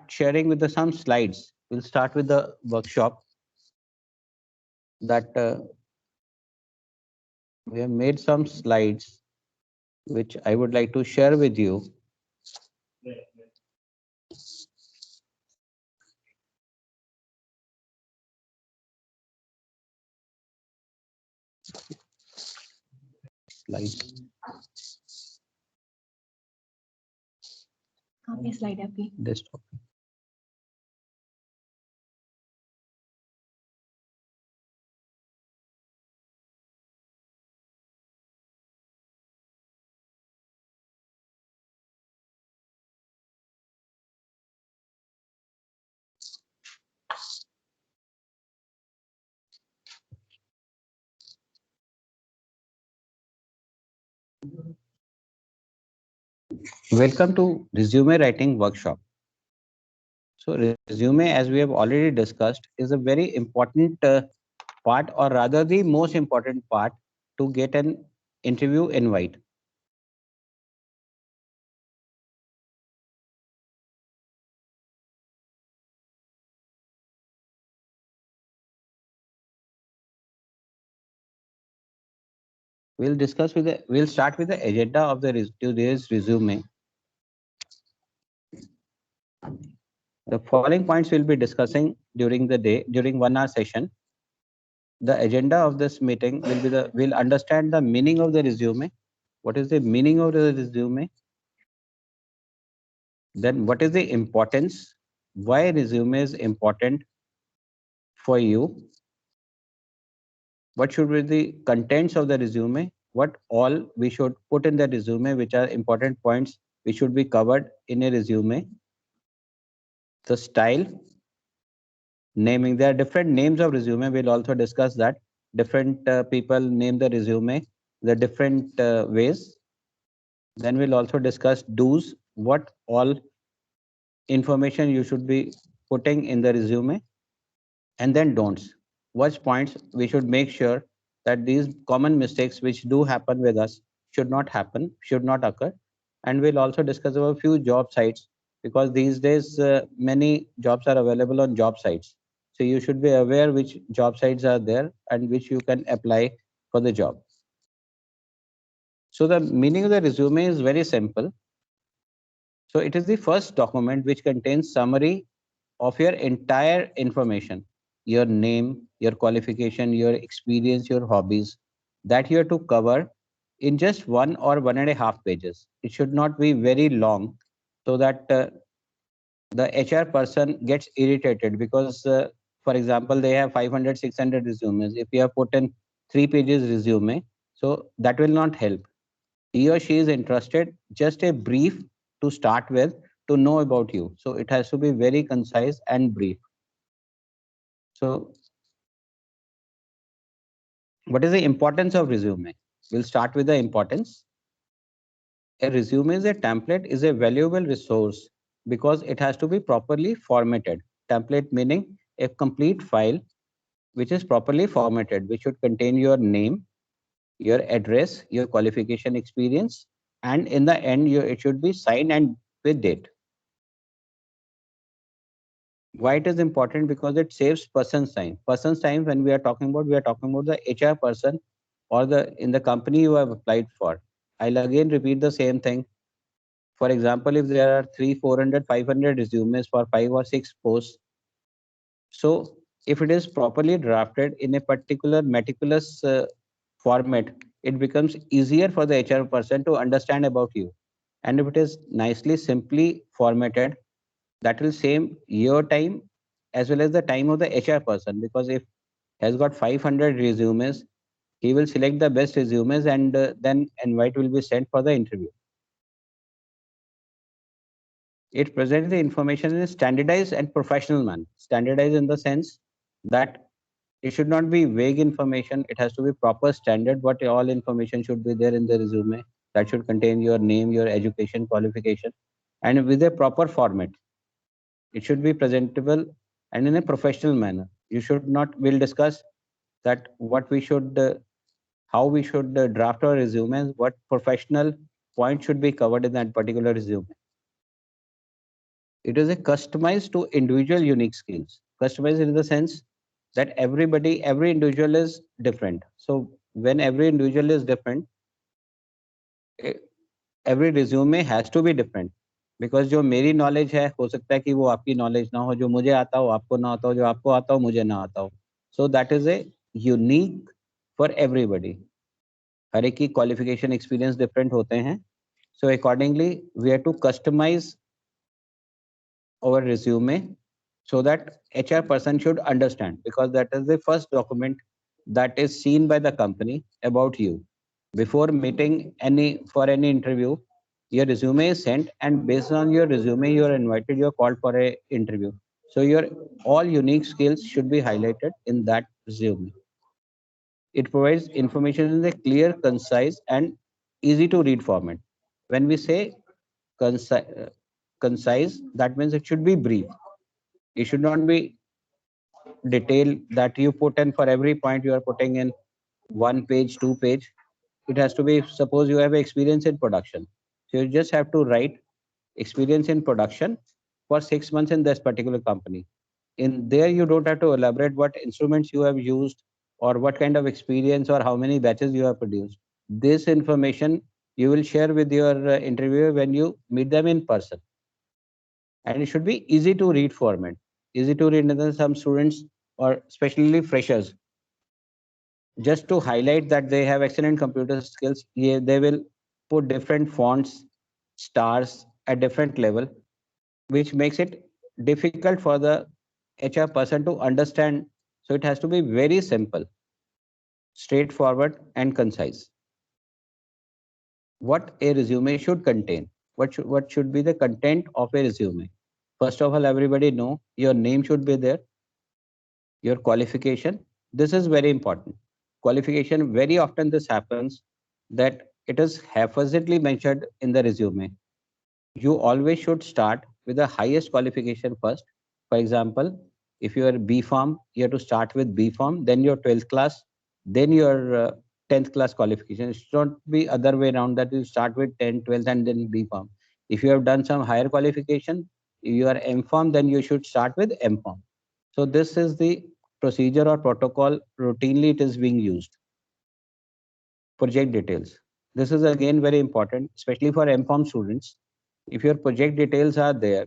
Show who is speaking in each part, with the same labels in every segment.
Speaker 1: sharing with some slides. We'll start with the workshop that we have made some slides which I would like to share with you. Slides.
Speaker 2: Slide है आपकी
Speaker 1: Desktop. Welcome to resume writing workshop. So resume, as we have already discussed, is a very important part, or rather the most important part to get an interview invite. We'll start with the agenda of the today's resume. The following points we'll be discussing during the day, during 1 hour session. The agenda of this meeting will be we'll understand the meaning of the resume. What is the meaning of the resume? Then what is the importance? Why resume is important for you? What should be the contents of the resume? What all we should put in the resume, which are important points which should be covered in a resume? The style, naming. There are different names of resume. We'll also discuss that. Different people name the resume the different ways. Then we'll also discuss do's, what all information you should be putting in the resume, and then don'ts. What points we should make sure that these common mistakes which do happen with us should not happen, should not occur. And we'll also discuss about a few job sites, because these days many jobs are available on job sites. So you should be aware which job sites are there and which you can apply for the job. So the meaning of the resume is very simple. So it is the first document which contains summary of your entire information, your name, your qualification, your experience, your hobbies, that you have to cover in just 1 or 1.5 pages. It should not be very long, so that the HR person gets irritated, because, for example, they have 500, 600 resumes. If you have put in 3 pages resume, so that will not help. He or she is interested just a brief to start with, to know about you. So it has to be very concise and brief. So what is the importance of resume? We'll start with the importance. A resume is a template, is a valuable resource because it has to be properly formatted. Template meaning a complete file which is properly formatted, which should contain your name, your address, your qualification, experience, and in the end, it should be signed and with date. Why it is important? Because it saves person's time. Person's time, when we are talking about the HR person or the in the company you have applied for. I'll again repeat the same thing. For example, if there are 300, 400, 500 resumes for 5 or 6 posts, so if it is properly drafted in a particular meticulous format, it becomes easier for the HR person to understand about you. And if it is nicely, simply formatted, that will save your time as well as the time of the HR person, because if has got 500 resumes, he will select the best resumes, and then invite will be sent for the interview. It presents the information in a standardized and professional manner. Standardized in the sense that it should not be vague information. It has to be proper standard. What all information should be there in the resume, that should contain your name, your education, qualification, and with a proper format. It should be presentable and in a professional manner. You should not. We'll discuss that what we should, how we should draft our resumes, what professional point should be covered in that particular resume. It is a customized to individual unique skills. Customized in the sense that every individual is different. So when every individual is different, eh, every resume has to be different. Because जो मेरी knowledge है हो सकता है कि वो आपकी knowledge ना हो, जो मुझे आता हो आपको ना आता हो, जो आपको आता हो मुझे ना आता हो. So that is a unique for everybody. हर एक की क्वालिफिकेशन एक्सपीरियंस डिफरेंट होते हैं. So accordingly we have to customise our resume so that HR person should understand, because that is the first document that is seen by the company about you. Before meeting any interview, your resume is sent, and based on your resume you are invited, you are called for a interview. So your all unique skills should be highlighted in that resume. It provides information in a clear, concise and easy to read format. When we say concise, that means it should be brief. It should not be detailed that you put in for every point you are putting in 1 page, 2 page. It has to be, suppose you have experience in production. So you just have to write experience in production for 6 months in this particular company. In there, you don't have to elaborate what instruments you have used or what kind of experience or how many batches you have produced. This information you will share with your interviewer when you meet them in person. And it should be easy to read format. Easy to read, and then some students or especially freshers, just to highlight that they have excellent computer skills, they will put different fonts, stars at different level, which makes it difficult for the HR person to understand. So it has to be very simple, straightforward and concise. What a resume should contain. What should be the content of a resume? First of all, everybody know your name should be there, your qualification. This is very important. Qualification, very often this happens that it is haphazardly mentioned in the resume. You always should start with the highest qualification first. For example, if you are B Farm, you have to start with B Farm, then your 12th class, then your 10th class qualification. It should not be other way around, that you start with 10, 12th and then B Farm. If you have done some higher qualification, you are M Farm, then you should start with M Farm. So this is the procedure or protocol routinely it is being used. Project details. This is again very important, especially for MPharm students. If your project details are there,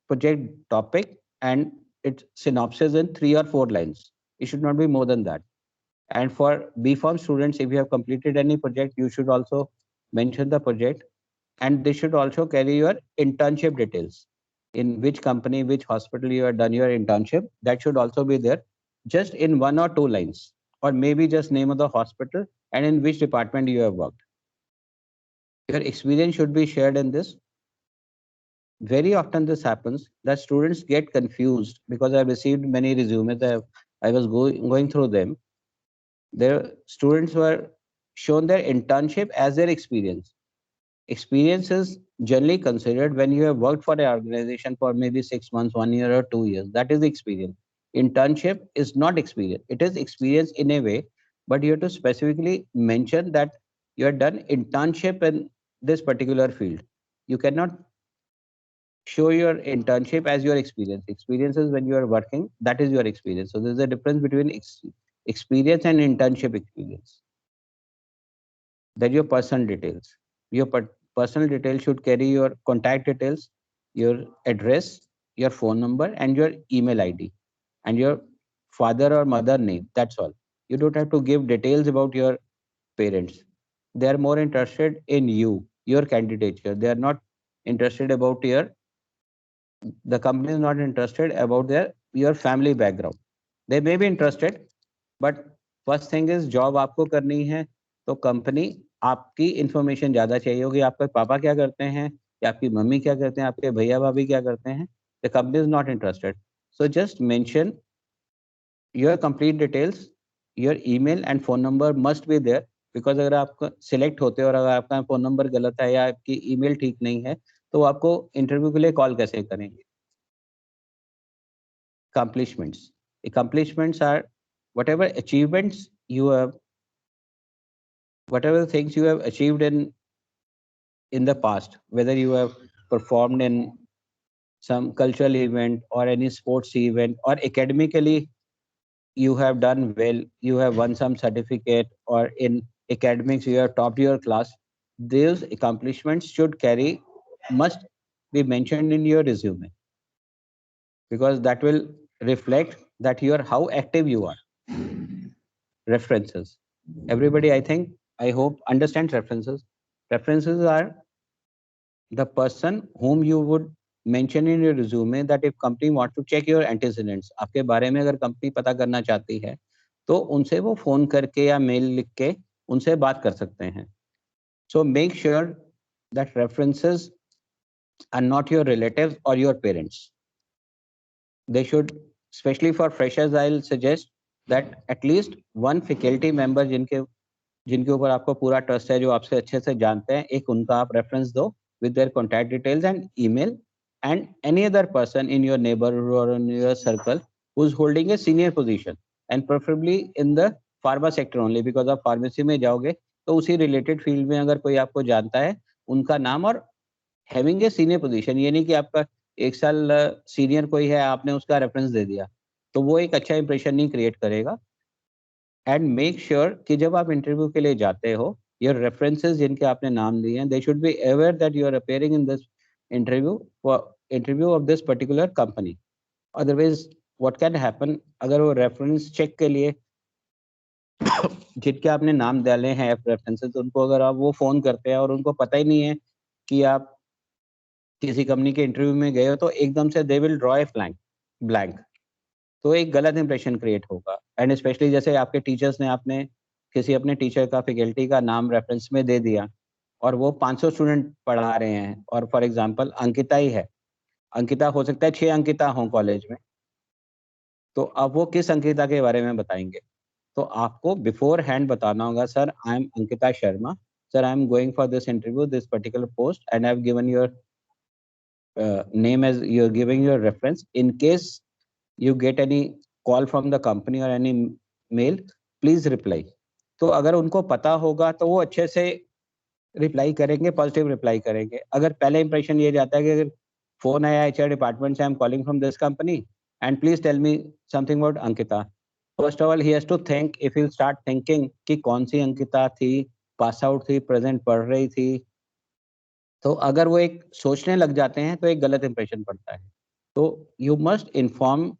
Speaker 1: project topic and its synopsis in 3 or 4 lines. It should not be more than that. And for BPharm students, if you have completed any project, you should also mention the project, and they should also carry your internship details. In which company, which hospital you have done your internship, that should also be there, just in 1 or 2 lines, or maybe just name of the hospital and in which department you have worked. Your experience should be shared in this. Very often this happens that students get confused, because I've received many resumes. I was going through them. Their students were shown their internship as their experience. Experience is generally considered when you have worked for an organization for maybe 6 months, 1 year, or 2 years. That is experience. Internship is not experience. It is experience in a way, but you have to specifically mention that you have done internship in this particular field. You cannot show your internship as your experience. Experience is when you are working, that is your experience. So there's a difference between experience and internship experience. That your personal details. Your personal details should carry your contact details, your address, your phone number, and your email ID, and your father or mother name. That's all. You don't have to give details about your parents. They are more interested in you, your candidature. They are not interested about the company is not interested about your family background. They may be interested, but first thing is job आपको करनी है, तो company आपकी information ज्यादा चाहिए होगी. आपके पापा क्या करते हैं, या आपकी मम्मी क्या करते हैं, आपके भैया भाभी क्या करते हैं. The company is not interested. So just mention your complete details. Your email and phone number must be there, because अगर आप सिलेक्ट होते हो और अगर आपका फोन नंबर गलत है या आपकी ईमेल ठीक नहीं है, तो वो आपको इंटरव्यू के लिए कॉल कैसे करेंगे. Accomplishments. Accomplishments are whatever achievements you have, whatever things you have achieved in the past, whether you have performed in some cultural event or any sports event, or academically you have done well, you have won some certificate, or in academics you have topped your class, those accomplishments must be mentioned in your resume, because that will reflect that you are how active you are. References. Everybody, I hope understands references. References are the person whom you would mention in your resume that if company wants to check your antecedents, आपके बारे में अगर company पता करना चाहती है तो उनसे वो फोन करके या मेल लिख के उनसे बात कर सकते हैं. So make sure that references are not your relatives or your parents. They should, especially for freshers, I'll suggest that at least one faculty member जिनके ऊपर आपको पूरा ट्रस्ट है, जो आपसे अच्छे से जानते हैं, एक उनका आप रेफरेंस दो with their contact details and email, and any other person in your neighborhood or in your circle who's holding a senior position, and preferably in the pharma sector only, because आप pharmacy में जाओगे तो उसी related field में अगर कोई आपको जानता है, उनका नाम, और हैविंग ए सीनियर पोजीशन, ये नहीं कि आपका एक साल सीनियर कोई है आपने उसका रेफरेंस दे दिया, तो वो एक अच्छा इंप्रेशन नहीं क्रिएट करेगा. एंड मेक श्योर कि जब आप इंटरव्यू के लिए जाते हो, योर रेफरेंसेस जिनके आपने नाम दिए हैं, they should be aware that you are appearing in this interview of this particular company. Otherwise what can happen, अगर वो रेफरेंस चेक के लिए जिनके आपने नाम डाले हैं रेफरेंसेस, उनको अगर आप वो फोन करते हैं और उनको पता ही नहीं है कि आप किसी कंपनी के इंटरव्यू में गए हो, तो एकदम से they will draw a blank, तो एक गलत इंप्रेशन क्रिएट होगा. एंड स्पेशली जैसे आपके टीचर्स ने, आपने किसी अपने टीचर का, फैकल्टी का नाम रेफरेंस में दे दिया और वो 500 स्टूडेंट पढ़ा रहे हैं, और फॉर एग्जांपल अंकिता ही है, अंकिता हो सकता है 6 अंकिता हो कॉलेज में, तो अब वो किस अंकिता के बारे में बताएंगे. तो आपको बिफोर हैंड बताना होगा, sir I am Ankita Sharma, sir I am going for this interview, this particular post, and I have given your name as you're giving your reference. In case you get any call from the company or any mail, please reply. तो अगर उनको पता होगा तो वो अच्छे से reply करेंगे, पॉजिटिव रिप्लाई करेंगे. अगर पहले इंप्रेशन ये जाता है कि अगर फोन आया एचआर डिपार्टमेंट से, I am calling from this company and please tell me something about Ankita, first of all he has to think, if you start thinking कि कौन सी अंकिता थी, पास आउट थी, प्रेजेंट पढ़ रही थी, तो अगर वो एक सोचने लग जाते हैं तो एक गलत इंप्रेशन पड़ता है. तो you must inform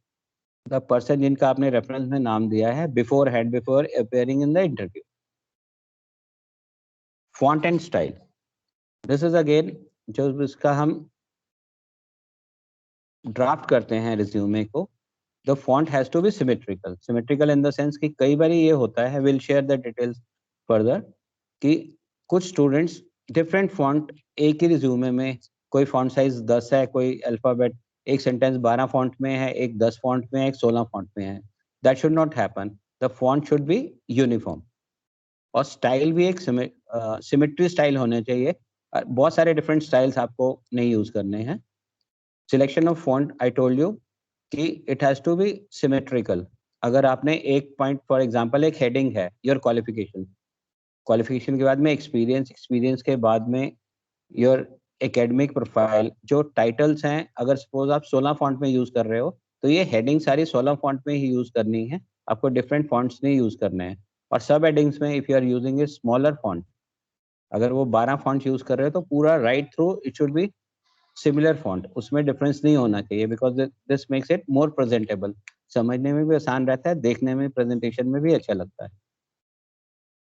Speaker 1: the person जिनका आपने रेफरेंस में नाम दिया है beforehand, before appearing in the interview. Font and style, this is again जो इसका हम ड्राफ्ट करते हैं रिज्यूमे को, the font has to be symmetrical. Symmetrical in the sense कि कई बार ये होता है, will share the details further, कि कुछ स्टूडेंट्स डिफरेंट फॉन्ट एक ही रिज्यूमे में, कोई फॉन्ट साइज 10 है, कोई अल्फाबेट, एक सेंटेंस 12 फॉन्ट में है, एक 10 फॉन्ट में है, एक 16 फॉन्ट में है. That should not happen. The font should be uniform. और स्टाइल भी एक सिमेट्री स्टाइल होने चाहिए. बहुत सारे डिफरेंट स्टाइल्स आपको नहीं यूज करने हैं. Selection of font, I told you कि it has to be symmetrical. अगर आपने एक पॉइंट, फॉर एग्जांपल एक हेडिंग है, योर क्वालिफिकेशन, क्वालिफिकेशन के बाद में एक्सपीरियंस, एक्सपीरियंस के बाद में योर एकेडमिक प्रोफाइल, जो टाइटल्स हैं, अगर सपोज आप 16 फॉन्ट में यूज कर रहे हो तो ये हेडिंग सारी 16 फॉन्ट में ही यूज करनी है, आपको डिफरेंट फॉन्ट्स नहीं यूज करने हैं. और सब हेडिंग्स में if you are using a smaller font, अगर वो 12 फॉन्ट यूज कर रहे हो तो पूरा right through it should be similar font, उसमें डिफरेंस नहीं होना चाहिए, because this makes it more presentable. समझने में भी आसान रहता है, देखने में, प्रेजेंटेशन में भी अच्छा लगता है.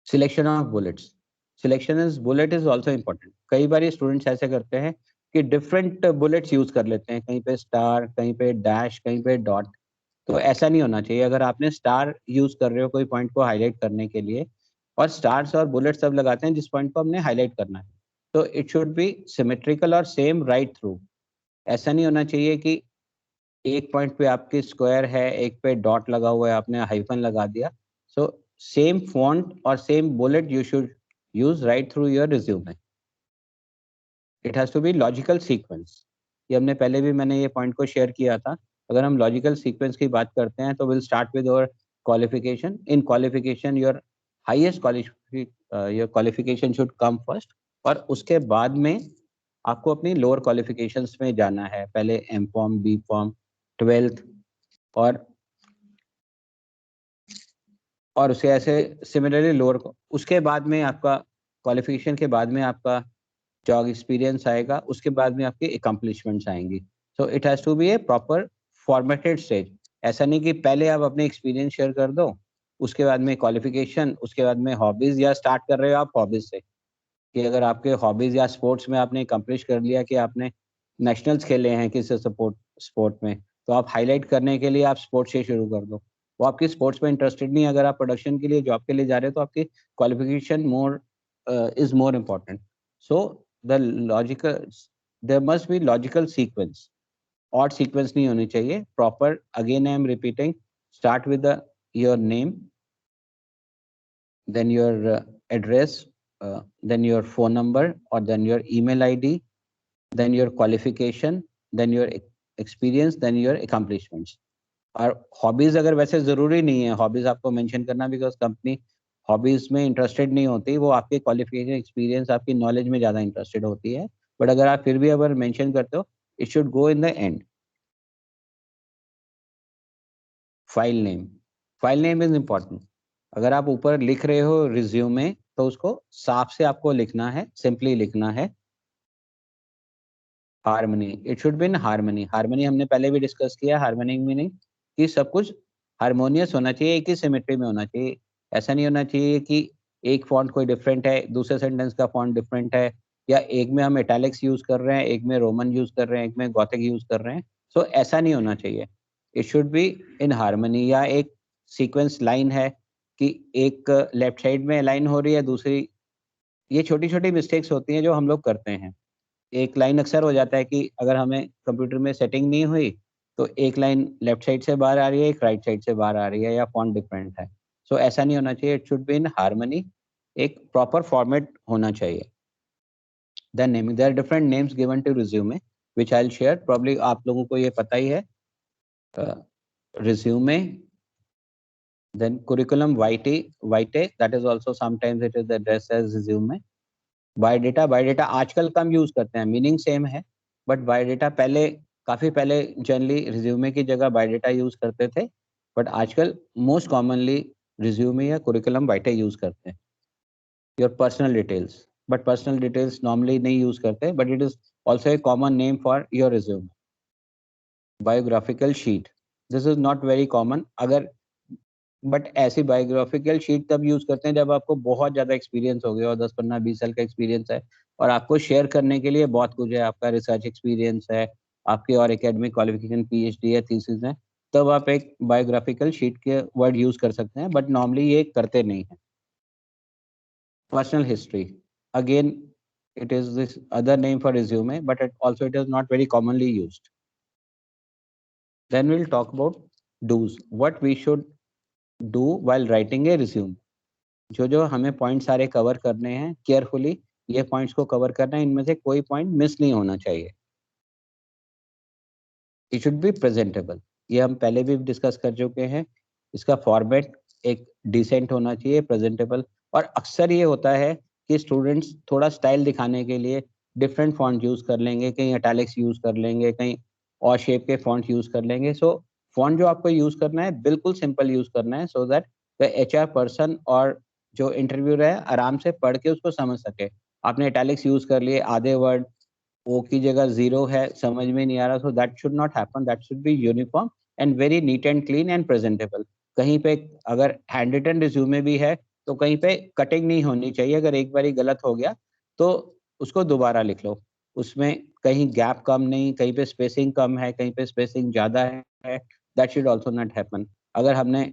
Speaker 1: Selection of bullets, selection is bullet is also important. कई बार स्टूडेंट्स ऐसे करते हैं कि डिफरेंट बुलेट्स यूज कर लेते हैं, कहीं पे स्टार, कहीं पे डैश, कहीं पे डॉट. तो ऐसा नहीं होना चाहिए. अगर आपने स्टार यूज कर रहे हो कोई पॉइंट को हाईलाइट करने के लिए, और स्टार्स और बुलेट्स सब लगाते हैं जिस पॉइंट को हमने हाईलाइट करना है, तो इट शुड बी सिमेट्रिकल और सेम राइट थ्रू. ऐसा नहीं होना चाहिए कि एक पॉइंट पे आपकी स्क्वायर है, एक पे डॉट लगा हुआ है, आपने हाइफन लगा दिया. सो सेम फॉन्ट और same bullet you should use right through your resume. It has to be logical sequence. ये हमने पहले भी, मैंने ये पॉइंट को शेयर किया था. अगर हम लॉजिकल सीक्वेंस की बात करते हैं तो will start with your qualification. In qualification your highest your qualification should come first, और उसके बाद में आपको अपनी लोअर क्वालिफिकेशंस में जाना है, पहले M form, B form, 12th और उसके ऐसे सिमिलरली लोअर, उसके बाद में आपका क्वालिफिकेशन के बाद में आपका जॉब एक्सपीरियंस आएगा, उसके बाद में आपकी अकम्पलिशमेंट्स आएंगी। So it has to be a proper formatted stage. ऐसा नहीं कि पहले आप अपने एक्सपीरियंस शेयर कर दो, उसके बाद में क्वालिफिकेशन, उसके बाद में हॉबीज, या स्टार्ट कर रहे हो आप हॉबीज से कि अगर आपके हॉबीज या स्पोर्ट्स में आपने अकम्प्लिश कर लिया कि आपने नेशनल्स खेले हैं किसी सपोर्ट स्पोर्ट में, तो आप हाईलाइट करने के लिए आप स्पोर्ट्स से शुरू कर दो। वो आपकी स्पोर्ट्स में इंटरेस्टेड नहीं, अगर आप प्रोडक्शन के लिए जॉब के लिए जा रहे हो तो आपकी qualification more is more important. So the logical, there must be logical sequence, odd sequence नहीं होनी चाहिए, proper. Again I am repeating, start with the your name, then your address, then your phone number, or then your email ID, then your qualification, then your experience, then your accomplishments। और hobbies अगर वैसे जरूरी नहीं है hobbies आपको mention करना, because company hobbies में interested नहीं होती, वो आपके क्वालिफिकेशन, एक्सपीरियंस, आपकी नॉलेज में ज्यादा इंटरेस्टेड होती है। बट अगर आप फिर भी अगर मेंशन करते हो, it should go in the end. File name, file name is important. अगर आप ऊपर लिख रहे हो रिज्यूमे, तो उसको साफ से आपको लिखना है, सिंपली लिखना है harmony. It should be in harmony. Harmony हमने पहले भी डिस्कस किया, हार्मनी मीनिंग कि सब कुछ हारमोनियस होना चाहिए, एक ही सिमेट्री में होना चाहिए। ऐसा नहीं होना चाहिए कि एक फॉन्ट कोई डिफरेंट है, दूसरे सेंटेंस का फॉन्ट डिफरेंट है, या एक में हम इटैलिक्स यूज कर रहे हैं, एक में रोमन यूज कर रहे हैं, एक में गॉथिक यूज कर रहे हैं। सो ऐसा नहीं होना चाहिए। It should be in harmony. या एक सीक्वेंस लाइन है कि एक लेफ्ट साइड में लाइन हो रही है, दूसरी, ये छोटी छोटी मिस्टेक्स होती हैं जो हम लोग करते हैं। एक लाइन अक्सर हो जाता है कि अगर हमें कंप्यूटर में सेटिंग नहीं हुई, तो एक लाइन लेफ्ट साइड से बाहर आ रही है, एक राइट साइड से बाहर आ रही है, या फॉन्ट डिफरेंट है। सो ऐसा नहीं होना चाहिए, it should be in harmony. एक प्रॉपर फॉर्मेट होना चाहिए। Then naming, there are different names given to resume which I will share, probably आप लोगों को ये पता ही है। Resume, then curriculum vitae, that is also sometimes it is addressed as resume। Biodata, biodata आजकल कम यूज करते हैं, मीनिंग सेम है, बट बायोडेटा पहले, काफी पहले जनरली रिज्यूमे की जगह बायोडेटा यूज करते थे, बट आजकल मोस्ट कॉमनली रिज्यूमे या कुरिकुलम वाइटे यूज करते हैं। Your personal details, but personal details normally नहीं यूज करते, but it is also a common name for your resume. Biographical sheet, this is not very common, अगर, but ऐसी biographical sheet तब use करते हैं जब आपको बहुत ज्यादा एक्सपीरियंस हो गया और 10, 15, 20 साल का एक्सपीरियंस है, और आपको शेयर करने के लिए बहुत कुछ है, आपका रिसर्च एक्सपीरियंस है, आपकी और एकेडमिक क्वालिफिकेशन, पीएचडी या थीसिस है, तब आप एक बायोग्राफिकल शीट के वर्ड यूज कर सकते हैं, बट नॉर्मली ये करते नहीं है। Personal history, again it is this other name for resume, but it is not very commonly used। Then we'll talk about do's, what we should do while writing a resume। जो जो हमें point सारे cover करने हैं carefully, ये points को cover करना है, इनमें से कोई पॉइंट मिस नहीं होना चाहिए। इट शुड बी प्रेजेंटेबल, ये हम पहले भी डिस्कस कर चुके हैं। इसका फॉर्मेट एक डिसेंट होना चाहिए, प्रेजेंटेबल। और अक्सर ये होता है कि स्टूडेंट्स थोड़ा स्टाइल दिखाने के लिए डिफरेंट फॉन्ट यूज कर लेंगे, कहीं इटैलिक्स यूज कर लेंगे, कहीं और शेप के फॉन्ट यूज कर लेंगे। सो फॉन्ट जो आपको यूज करना है बिल्कुल सिंपल यूज करना है, so that the HR person और जो इंटरव्यूअर है आराम से पढ़ के उसको समझ सके। आपने इटैलिक्स यूज कर लिए, आधे वर्ड ओ की जगह जीरो है, समझ में नहीं आ रहा, so that should not happen. That should be uniform and very neat and clean and presentable. कहीं पे अगर हैंड रिटन रिज्यूमे भी है, तो कहीं पे कटिंग नहीं होनी चाहिए। अगर एक बारी गलत हो गया तो उसको दोबारा लिख लो, उसमें कहीं गैप कम नहीं, कहीं पे स्पेसिंग कम है, कहीं पे स्पेसिंग ज्यादा है, that should also not happen. अगर हमने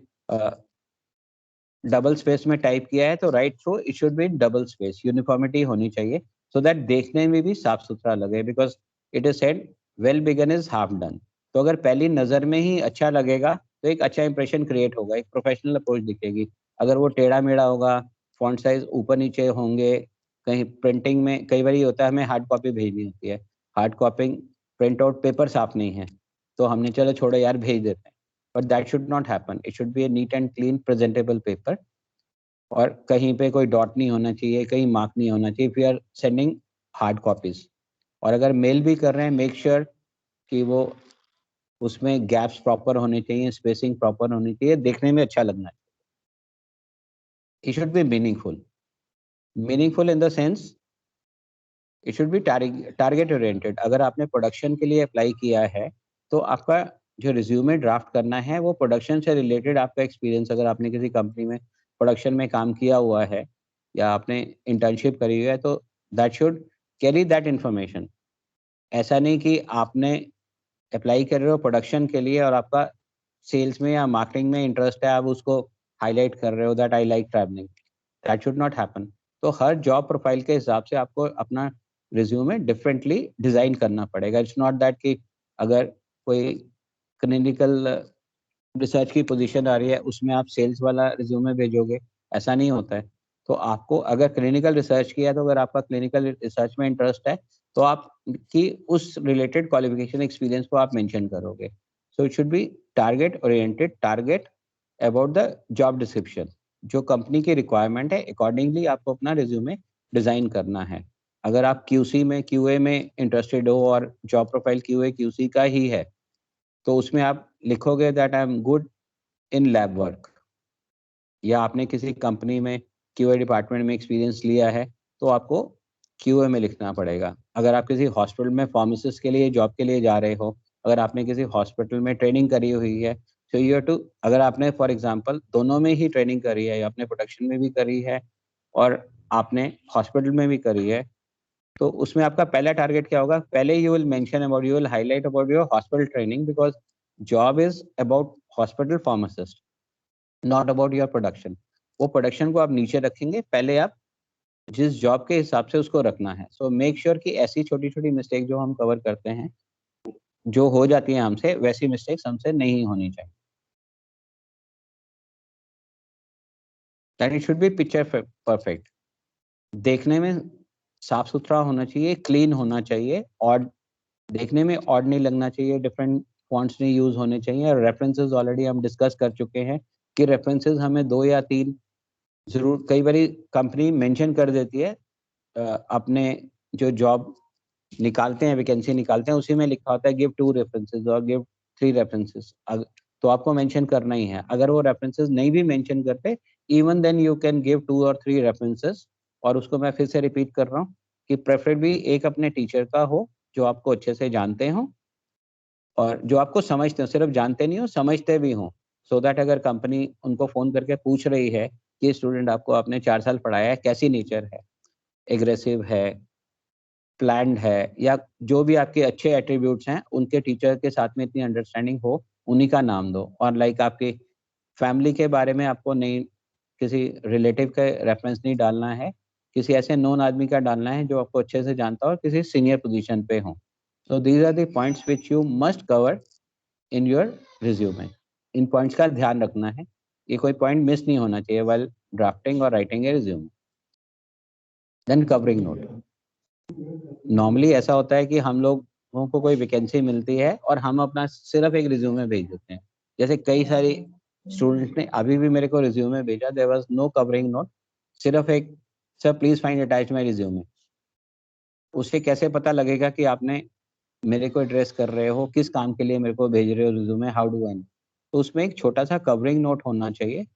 Speaker 1: डबल स्पेस में टाइप किया है तो right through it should B double space, uniformity होनी चाहिए, सो दैट देखने में भी साफ सुथरा लगे, because it is said well begun is half done. तो अगर पहली नजर में ही अच्छा लगेगा तो एक अच्छा इंप्रेशन क्रिएट होगा, एक प्रोफेशनल अप्रोच दिखेगी। अगर वो टेढ़ा मेढ़ा होगा, फॉन्ट साइज ऊपर नीचे होंगे, कहीं प्रिंटिंग में कई बार होता है हमें हार्ड कॉपी भेजनी होती है, hard copy print out paper साफ नहीं है, तो हमने चलो छोड़ो यार भेज देते हैं, but that should not happen. It should B A neat and clean presentable paper. और कहीं पे कोई डॉट नहीं होना चाहिए, कहीं मार्क नहीं होना चाहिए, if you are sending hard copies. और अगर मेल भी कर रहे हैं, मेक श्योर कि वो उसमें गैप्स प्रॉपर होने चाहिए, स्पेसिंग प्रॉपर होनी चाहिए, देखने में अच्छा लगना चाहिए. It should be meaningful. Meaningful in the sense it should be target oriented. अगर आपने प्रोडक्शन के लिए अप्लाई किया है तो आपका जो रिज्यूमे ड्राफ्ट करना है वो प्रोडक्शन से रिलेटेड आपका एक्सपीरियंस, अगर आपने किसी कंपनी में प्रोडक्शन में काम किया हुआ है या आपने इंटर्नशिप करी हुई है, तो that should carry that information. ऐसा नहीं कि आपने अप्लाई कर रहे हो प्रोडक्शन के लिए और आपका सेल्स में या मार्केटिंग में इंटरेस्ट है, आप उसको हाईलाइट कर रहे हो that I like travelling. That should not happen. तो हर जॉब प्रोफाइल के हिसाब से आपको अपना रिज्यूमे डिफरेंटली डिजाइन करना पड़ेगा. इट्स नॉट दैट कि अगर कोई क्लिनिकल रिसर्च की पोजीशन आ रही है उसमें आप सेल्स वाला रिज्यूमे भेजोगे, ऐसा नहीं होता है. तो आपको अगर क्लिनिकल रिसर्च किया है तो अगर आपका क्लिनिकल रिसर्च में इंटरेस्ट है तो आप की उस रिलेटेड क्वालिफिकेशन एक्सपीरियंस को आप मेंशन करोगे. So it should be target oriented, target about the job description. जो कंपनी की रिक्वायरमेंट है अकॉर्डिंगली आपको अपना रिज्यूमे डिजाइन करना है. अगर आप क्यूसी में क्यूए में इंटरेस्टेड हो और जॉब प्रोफाइल क्यूए क्यूसी का ही है तो उसमें आप लिखोगे that I am good in lab work, या आपने किसी कंपनी में क्यूए डिपार्टमेंट में एक्सपीरियंस लिया है तो आपको क्यूए में लिखना पड़ेगा. अगर आप किसी हॉस्पिटल में फार्मासिस्ट के लिए जॉब के लिए जा रहे हो, अगर आपने किसी हॉस्पिटल में ट्रेनिंग करी हुई है, सो यू हैव टू, अगर आपने फॉर एग्जांपल दोनों में ही ट्रेनिंग करी है, आपने प्रोडक्शन में भी करी है और आपने हॉस्पिटल में भी करी है, तो उसमें आपका पहला टारगेट क्या होगा? पहले you will mention about, you will highlight about your hospital training, because job is about hospital pharmacist, not about your production. वो प्रोडक्शन को आप नीचे रखेंगे, पहले आप जिस जॉब के हिसाब से उसको रखना है. सो मेक श्योर कि ऐसी छोटी छोटी मिस्टेक जो हम कवर करते हैं, जो हो जाती है हमसे, वैसी मिस्टेक्स हमसे नहीं होनी चाहिए. That it should B picture perfect. देखने में साफ सुथरा होना चाहिए, क्लीन होना चाहिए, और देखने में ऑड नहीं लगना चाहिए, डिफरेंट फॉन्ट्स नहीं यूज होने चाहिए. और रेफरेंसेस ऑलरेडी हम डिस्कस कर चुके हैं कि रेफरेंसेस हमें 2 या 3 जरूर, कई बारी कंपनी मेंशन कर देती है अपने जो जॉब निकालते हैं, वैकेंसी निकालते हैं, उसी में लिखा होता है गिव 2 रेफरेंसेस और गिव 3 रेफरेंसेस. तो आपको मेंशन करना ही है. अगर वो रेफरेंसेस नहीं भी मेंशन करते, even then you can give 2 और 3 रेफरेंसेस. और उसको मैं फिर से रिपीट कर रहा हूँ कि प्रेफरेबली एक अपने टीचर का हो जो आपको अच्छे से जानते हो और जो आपको समझते हो, सिर्फ जानते नहीं हो, समझते भी हो. सो दैट अगर कंपनी उनको फोन करके पूछ रही है कि स्टूडेंट आपको आपने 4 साल पढ़ाया है, कैसी नेचर है, एग्रेसिव है, प्लान्ड है, या जो भी आपके अच्छे एट्रीब्यूट्स हैं, उनके टीचर के साथ में इतनी अंडरस्टैंडिंग हो, उन्हीं का नाम दो. और लाइक आपकी फैमिली के बारे में आपको नहीं, किसी रिलेटिव का रेफरेंस नहीं डालना है, किसी ऐसे नोन आदमी का डालना है जो आपको अच्छे से जानता हो और किसी सीनियर पोजीशन पे हो. So these are the points which you must cover in your resume. इन पॉइंट्स का ध्यान रखना है, ये कोई पॉइंट मिस नहीं होना चाहिए व्हाइल ड्राफ्टिंग और writing a resume. Then covering note. Normally ऐसा होता है कि हम लोगों को कोई वैकेंसी मिलती है और हम अपना सिर्फ एक रिज्यूमे भेज देते हैं. जैसे कई सारी स्टूडेंट्स ने अभी भी मेरे को रिज्यूमे भेजा, there was no covering note, सिर्फ एक sir please find attach my resume. उससे कैसे पता लगेगा कि आपने मेरे को एड्रेस कर रहे हो, किस काम के लिए मेरे को भेज रहे हो resume, how do I know? तो उसमें एक छोटा सा कवरिंग नोट होना चाहिए.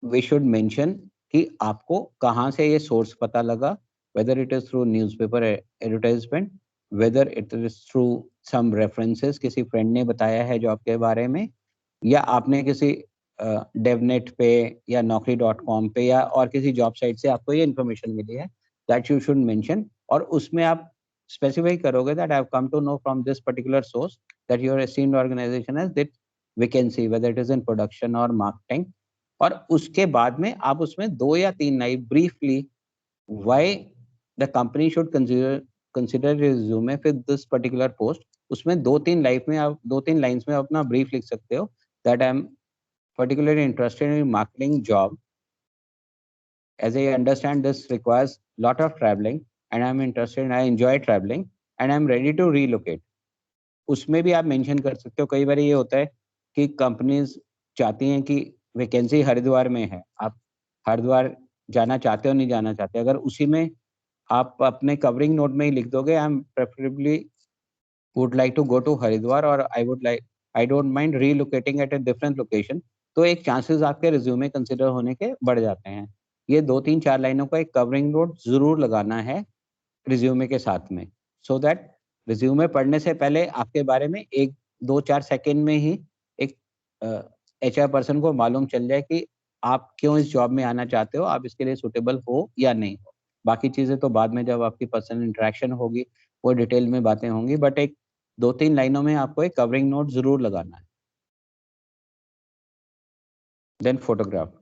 Speaker 1: वी शुड मेंशन कि आपको कहाँ से ये सोर्स पता लगा, whether it is through newspaper advertisement, whether it is through some references, किसी फ्रेंड ने बताया है जॉब के बारे में, या आपने किसी डेवनेट पे या naukri.com पे या और किसी जॉब साइट से आपको ये इन्फॉर्मेशन मिली है, दैट यू शुड मेंशन. और उसमें आप स्पेसिफाई करोगे that I have come to know from this particular source that your esteemed organization has that vacancy, whether it is in production और मार्केटिंग. और उसके बाद में आप उसमें 2 या 3 line briefly why the company should consider resume for this particular post. उसमें 2-3 line में आप 2-3 लाइंस में अपना ब्रीफ लिख सकते हो that I am particularly interested in marketing job, as I understand this requires lot of traveling and I'm interested, I enjoy traveling and I'm ready to relocate. उसमें भी आप मेंशन कर सकते हो. कई बार ये होता है कि कंपनीज चाहती हैं कि वैकेंसी हरिद्वार में है, आप हरिद्वार जाना चाहते हो नहीं जाना चाहते, अगर उसी में आप अपने कवरिंग नोट में ही लिख दोगे, I am preferably would like to go to Haridwar और I don't mind relocating at a different location, तो एक चांसेस आपके रिज्यूमे कंसिडर होने के बढ़ जाते हैं। ये 2-3-4 लाइनों का एक कवरिंग नोट जरूर लगाना है रिज्यूमे के साथ में, सो दैट रिज्यूमे पढ़ने से पहले आपके बारे में 1-2-4 सेकंड में ही एक एचआर पर्सन को मालूम चल जाए कि आप क्यों इस जॉब में आना चाहते हो, आप इसके लिए सुटेबल हो या नहीं हो। बाकी चीजें तो बाद में जब आपकी पर्सनल इंटरेक्शन होगी वो डिटेल में बातें होंगी, बट एक 2-3 लाइनों में आपको एक कवरिंग नोट जरूर लगाना है। Then photograph.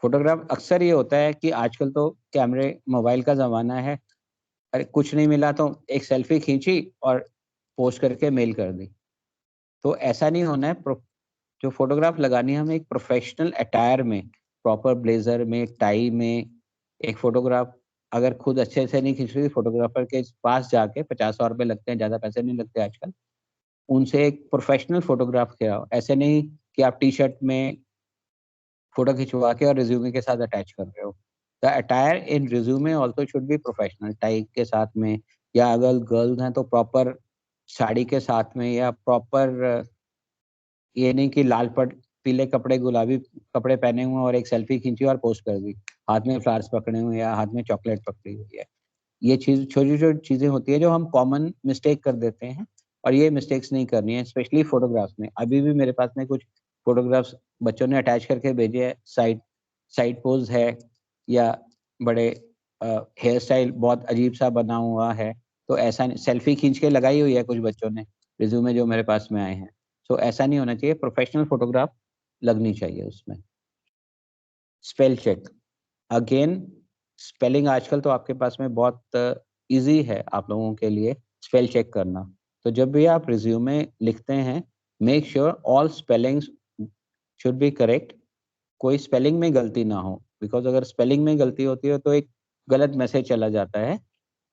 Speaker 1: फोटोग्राफ अक्सर ये होता है कि आजकल तो कैमरे मोबाइल का ज़माना है, अरे कुछ नहीं मिला तो एक सेल्फी खींची और पोस्ट करके मेल कर दी। तो ऐसा नहीं होना है। जो फोटोग्राफ लगानी है हमें एक प्रोफेशनल अटायर में, प्रॉपर ब्लेजर में, टाई में, एक फोटोग्राफ अगर खुद अच्छे से नहीं खींच रही, फोटोग्राफर के पास जाके 50-100 रुपए लगते हैं, ज़्यादा पैसे नहीं लगते आजकल। उनसे एक प्रोफेशनल फोटोग्राफ कराओ। ऐसे नहीं कि आप टी-शर्ट में फोटो खिंचवा के और रिज्यूमे के साथ अटैच कर रहे हो। The attire in resume also should be professional, tie के साथ में, या अगर गर्ल्स हैं तो प्रॉपर साड़ी के साथ में, या प्रॉपर ये नहीं कि लाल पट पीले कपड़े, गुलाबी कपड़े पहने हुए और एक सेल्फी खींची और पोस्ट कर दी। हाथ में फ्लावर्स पकड़े हुए या हाथ में चॉकलेट पकड़ी हुई है। ये चीज़ छोटी-छोटी चीज़ें होती हैं जो हम कॉमन मिस्टेक कर देते हैं और ये मिस्टेक्स नहीं करनी है, स्पेशली फोटोग्राफ्स में। अभी भी मेरे पास में कुछ फोटोग्राफ्स बच्चों ने अटैच करके भेजे हैं, साइड साइड पोज़ है या बड़े हेयर स्टाइल बहुत अजीब-सा बना हुआ है, तो ऐसा नहीं, सेल्फी खींच के लगाई हुई है कुछ बच्चों ने, रिज़्यूमे जो मेरे पास में आए हैं। सो ऐसा नहीं होना चाहिए, प्रोफेशनल फोटोग्राफ लगनी चाहिए उसमें। स्पेल चेक, अगेन स्पेलिंग आजकल तो आपके पास में बहुत ईज़ी है आप लोगों के लिए स्पेल चेक करना। तो जब भी आप रिज़्यूमे लिखते हैं, make sure all spellings should be correct. कोई स्पेलिंग में गलती ना हो, बिकॉज़ अगर स्पेलिंग में गलती होती है तो एक गलत मैसेज चला जाता है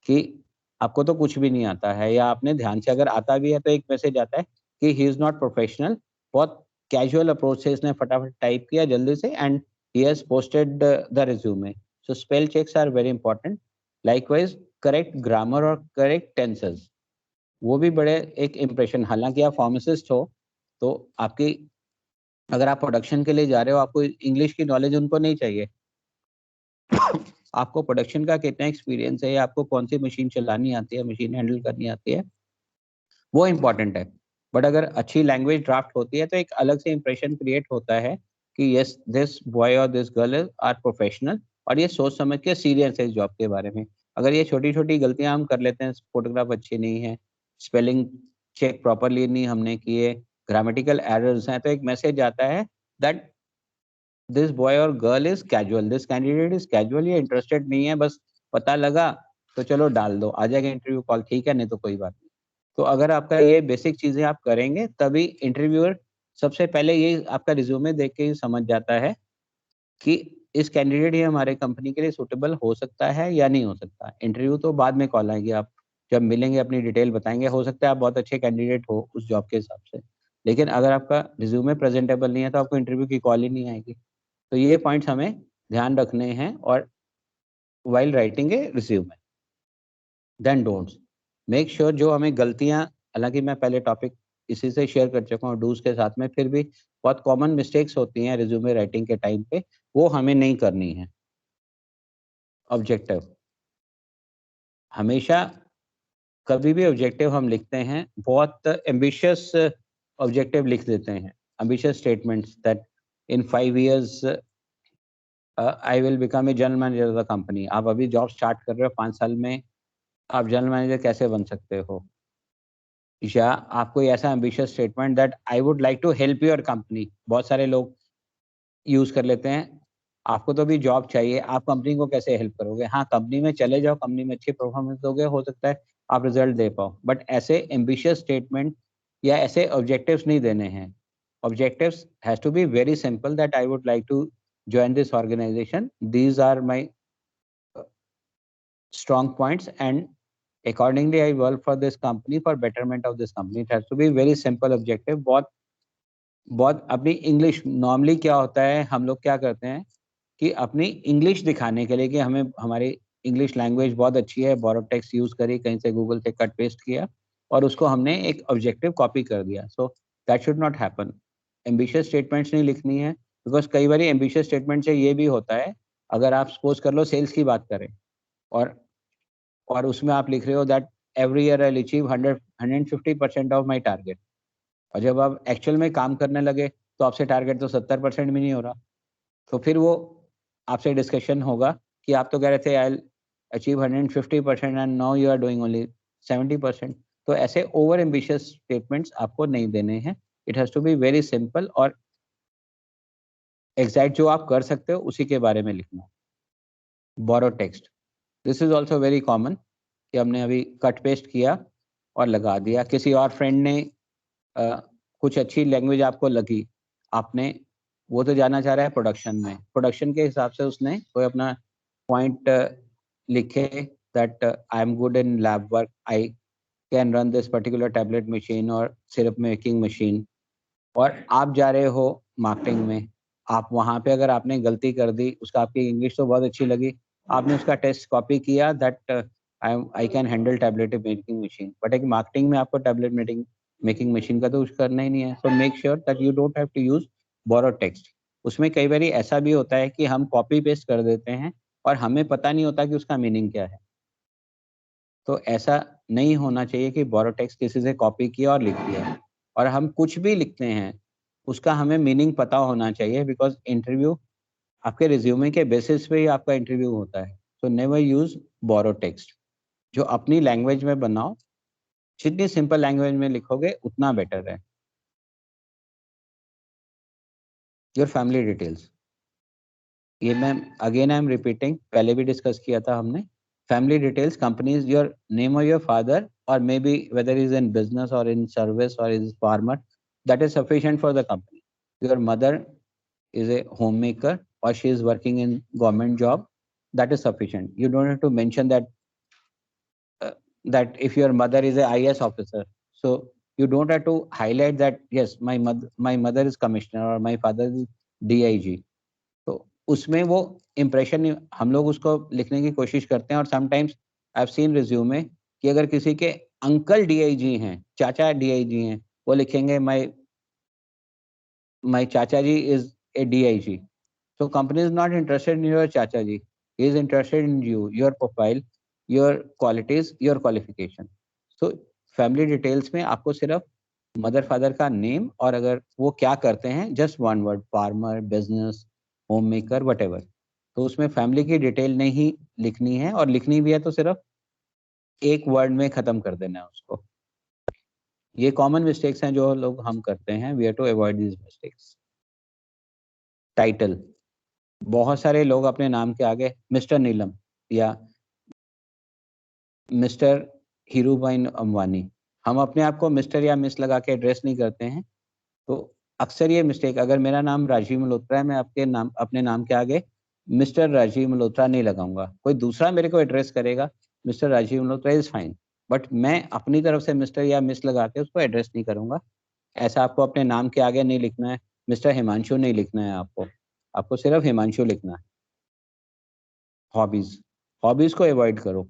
Speaker 1: कि आपको तो कुछ भी नहीं आता है, या आपने ध्यान से अगर आता भी है तो एक मैसेज आता है कि ही इज़ नॉट प्रोफेशनल, बहुत कैजुअल अप्रोच से इसने फटाफट टाइप किया जल्दी से and he has posted the resume. So spell checks are very important. Likewise correct grammar और करेक्ट टेंसेस, वो भी बड़े एक इम्प्रेशन, हालाँकि आप फार्मासिस्ट हो, तो आपकी अगर आप प्रोडक्शन के लिए जा रहे हो, आपको इंग्लिश की नॉलेज उनको नहीं चाहिए। आपको प्रोडक्शन का कितना एक्सपीरियंस है, या आपको कौन-सी मशीन चलानी आती है, मशीन हैंडल करनी आती है, वो इम्पोर्टेंट है। बट अगर अच्छी लैंग्वेज ड्राफ्ट होती है, तो एक अलग से इंप्रेशन क्रिएट होता है कि यस, दिस बॉय और दिस गर्ल आर प्रोफेशनल, और ये सोच समझ के सीरियस है इस जॉब के बारे में। अगर ये छोटी-छोटी गलतियाँ हम कर लेते हैं, फोटोग्राफ अच्छी नहीं है, स्पेलिंग चेक प्रॉपरली नहीं हमने किए, ग्रामेटिकल एरर्स हैं, तो एक मैसेज आता है दैट दिस बॉय और girl is casual, this candidate is casual, ये इंटरेस्टेड नहीं है, बस पता लगा तो चलो डाल दो, आ जाएगा इंटरव्यू कॉल, ठीक है, नहीं तो कोई बात नहीं। तो अगर आपका ये बेसिक चीजें आप करेंगे, तभी इंटरव्यूअर सबसे पहले ये आपका रिज्यूमे देख के ही समझ जाता है कि इस कैंडिडेट ये हमारे कंपनी के लिए सूटेबल हो सकता है या नहीं हो सकता। इंटरव्यू तो बाद में कॉल आएगी, आप जब मिलेंगे अपनी डिटेल बताएंगे, हो सकता है आप बहुत अच्छे कैंडिडेट हो उस जॉब के हिसाब से, लेकिन अगर आपका रिज्यूमे प्रेजेंटेबल नहीं है तो आपको इंटरव्यू की कॉल ही नहीं आएगी। तो ये पॉइंट्स हमें ध्यान रखने हैं और while writing a resume. Then don'ts, make sure जो हमें गलतियां, हालांकि मैं पहले टॉपिक इसी से शेयर कर चुका हूँ डूज के साथ में, फिर भी बहुत कॉमन मिस्टेक्स होती हैं रिज्यूमे राइटिंग के टाइम पे, वो हमें नहीं करनी है। ऑब्जेक्टिव, हमेशा कभी भी ऑब्जेक्टिव हम लिखते हैं, बहुत एम्बिशियस ऑब्जेक्टिव लिख देते हैं, ambitious statements that in 5 years I will become a general manager of the company. आप अभी जॉब स्टार्ट कर रहे हो, 5 साल में आप जनरल मैनेजर कैसे बन सकते हो? या आप कोई ऐसा ambitious statement that I would like to help your company, बहुत सारे लोग यूज कर लेते हैं। आपको तो अभी जॉब चाहिए, आप कंपनी को कैसे हेल्प करोगे? हाँ, कंपनी में चले जाओ, कंपनी में अच्छी परफॉर्मेंस दोगे, हो सकता है आप रिजल्ट दे पाओ, बट ऐसे एम्बिशियस स्टेटमेंट या ऐसे ऑब्जेक्टिव्स नहीं देने हैं। Objectives has to be very simple that I would like to join this organization, these are my strong points, and accordingly I work for this company for betterment of this company. It has to be very simple objective। बहुत बहुत अपनी English, normally क्या होता है, हम लोग क्या करते हैं कि अपनी इंग्लिश दिखाने के लिए कि हमें हमारी इंग्लिश लैंग्वेज बहुत अच्छी है, बोरो टेक्स्ट यूज करी, कहीं से गूगल से कट पेस्ट किया और उसको हमने एक ऑब्जेक्टिव कॉपी कर दिया। So that should not happen. Ambitious statements नहीं लिखनी है, बिकॉज कई बार एम्बिशियस स्टेटमेंट से ये भी होता है, अगर आप सपोज कर लो सेल्स की बात करें और उसमें आप लिख रहे हो that every year I achieve 150% of my target, और जब आप एक्चुअल में काम करने लगे तो आपसे टारगेट तो 70% भी नहीं हो रहा, तो फिर वो आपसे डिस्कशन होगा कि आप तो कह रहे थे I achieve 150% and now you are doing only 70%। तो ऐसे ओवर एम्बिशियस स्टेटमेंट्स आपको नहीं देने हैं। It has to be very simple और एग्जैक्ट जो आप कर सकते हो उसी के बारे में लिखना। Borrow text, this is also very common कि हमने अभी कट पेस्ट किया और लगा दिया। किसी और फ्रेंड ने कुछ अच्छी लैंग्वेज आपको लगी, आपने वो तो जाना चाह रहा है प्रोडक्शन में, प्रोडक्शन के हिसाब से उसने कोई अपना पॉइंट लिखे that I am good in lab work, I can run this particular tablet machine और सिरप मेकिंग मशीन, और आप जा रहे हो मार्केटिंग में, आप वहाँ पे अगर आपने गलती कर दी, उसका आपकी इंग्लिश तो बहुत अच्छी लगी, आपने उसका टेस्ट कॉपी किया that I can handle tablet making machine, but एक मार्केटिंग में आपको टैबलेट मेकिंग मशीन का तो कुछ करना ही नहीं है। So make sure that you don't have to use borrow text. उसमें कई बार ऐसा भी होता है कि हम कॉपी पेस्ट कर देते हैं और हमें पता नहीं होता कि उसका मीनिंग क्या है। तो ऐसा नहीं होना चाहिए कि बोरो टेक्स्ट किसी से कॉपी किया और लिख दिया। और हम कुछ भी लिखते हैं उसका हमें मीनिंग पता होना चाहिए, बिकॉज इंटरव्यू आपके रिज्यूमे के बेसिस पे ही आपका इंटरव्यू होता है। तो नेवर यूज बोरो टेक्स्ट, जो अपनी लैंग्वेज में बनाओ, जितनी सिंपल लैंग्वेज में लिखोगे उतना बेटर है। योर फैमिली डिटेल्स, ये मैं अगेन आई एम रिपीटिंग, पहले भी डिस्कस किया था हमने। Family details, companies, your name of your father और maybe whether is in business और इन सर्विस और is farmer, that is sufficient for the company. Your mother is a homemaker or she is working in government job, that is sufficient. You don't have to mention that if your mother is a IAS officer, so you don't have to highlight that yes my mother is commissioner or my father is DIG. तो उसमें वो impression हम लोग उसको लिखने की कोशिश करते हैं। और sometimes I have seen resume कि अगर किसी के अंकल DIG हैं, चाचा DIG हैं, वो लिखेंगे my chachaji is a DIG. So company is not interested in your chachaji. He is interested in you, your profile, your qualities, your qualification. So family details में आपको सिर्फ मदर फादर का name और अगर वो क्या करते हैं just one word, farmer, business, home maker, what ever, तो उसमें फैमिली की डिटेल नहीं लिखनी है, और लिखनी भी है तो सिर्फ एक वर्ड में खत्म कर देना है उसको। ये कॉमन मिस्टेक्स हैं जो लोग हम करते हैं, we have to avoid these mistakes. Title, बहुत सारे लोग अपने नाम के आगे मिस्टर नीलम या मिस्टर हीरूभाई अंबानी, हम अपने आप को मिस्टर या मिस लगा के एड्रेस नहीं करते हैं। तो अक्सर ये मिस्टेक, अगर मेरा नाम राजीव मल्होत्रा है, मैं अपने नाम के आगे मिस्टर राजीव मल्होत्रा नहीं लगाऊंगा। कोई दूसरा मेरे को एड्रेस करेगा, mister Rajiv Malhotra is fine, but मैं अपनी तरफ से मिस्टर या मिस लगा के उसको एड्रेस नहीं करूंगा। ऐसा आपको अपने नाम के आगे नहीं लिखना है, मिस्टर हिमांशु नहीं लिखना है, आपको सिर्फ हिमांशु लिखना है। हॉबीज, हॉबीज को अवॉइड करो।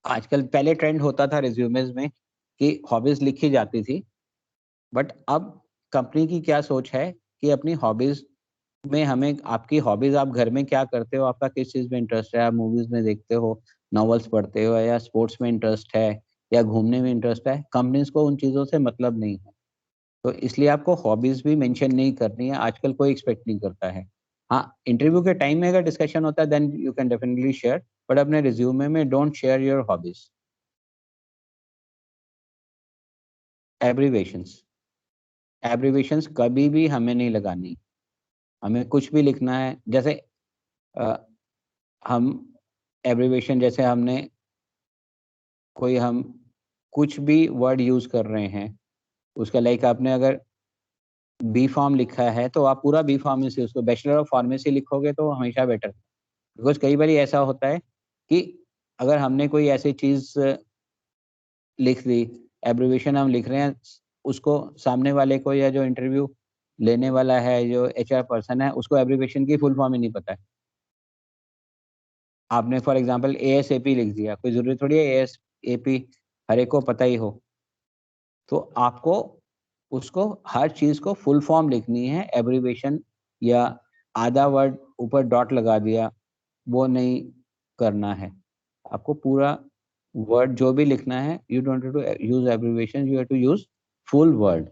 Speaker 1: आजकल, पहले ट्रेंड होता था रिज्यूमेज में कि हॉबीज लिखी जाती थी, बट अब कंपनी की क्या सोच है कि अपनी हॉबीज में हमें, आपकी हॉबीज, आप घर में क्या करते हो, आपका किस चीज में इंटरेस्ट है, आप मूवीज में देखते हो, नॉवेल्स पढ़ते हो, या स्पोर्ट्स में इंटरेस्ट है, या घूमने में इंटरेस्ट है, कंपनीज को उन चीजों से मतलब नहीं है। तो इसलिए आपको हॉबीज भी मेंशन नहीं करनी है, आजकल कोई एक्सपेक्ट नहीं करता है। हाँ, इंटरव्यू के टाइम में अगर डिस्कशन होता है then you can definitely share, but अपने रिज्यूमे में don't share your hobbies. Abbreviations, abbreviations कभी भी हमें नहीं लगानी। हमें कुछ भी लिखना है, जैसे अ, हम एब्रीवेशन, जैसे हम कुछ भी वर्ड यूज कर रहे हैं उसका, लाइक आपने अगर बी फार्म लिखा है तो आप पूरा बी फार्मेसी, उसको बैचलर ऑफ फार्मेसी लिखोगे तो हमेशा बेटर। बिकॉज कई बार ऐसा होता है कि अगर हमने कोई ऐसी चीज लिख दी, एब्रीवेशन हम लिख रहे हैं, उसको सामने वाले को या जो इंटरव्यू लेने वाला है, जो HR पर्सन है, उसको एब्रीवेशन की फुल फॉर्म ही नहीं पता है। आपने फॉर एग्जांपल ASAP लिख दिया, कोई जरूरी थोड़ी है ASAP हर एक को पता ही हो। तो आपको उसको हर चीज को फुल फॉर्म लिखनी है, एब्रीविएशन या आधा वर्ड ऊपर डॉट लगा दिया वो नहीं करना है। आपको पूरा वर्ड जो भी लिखना है, you don't have to use abbreviation, you have to use full word.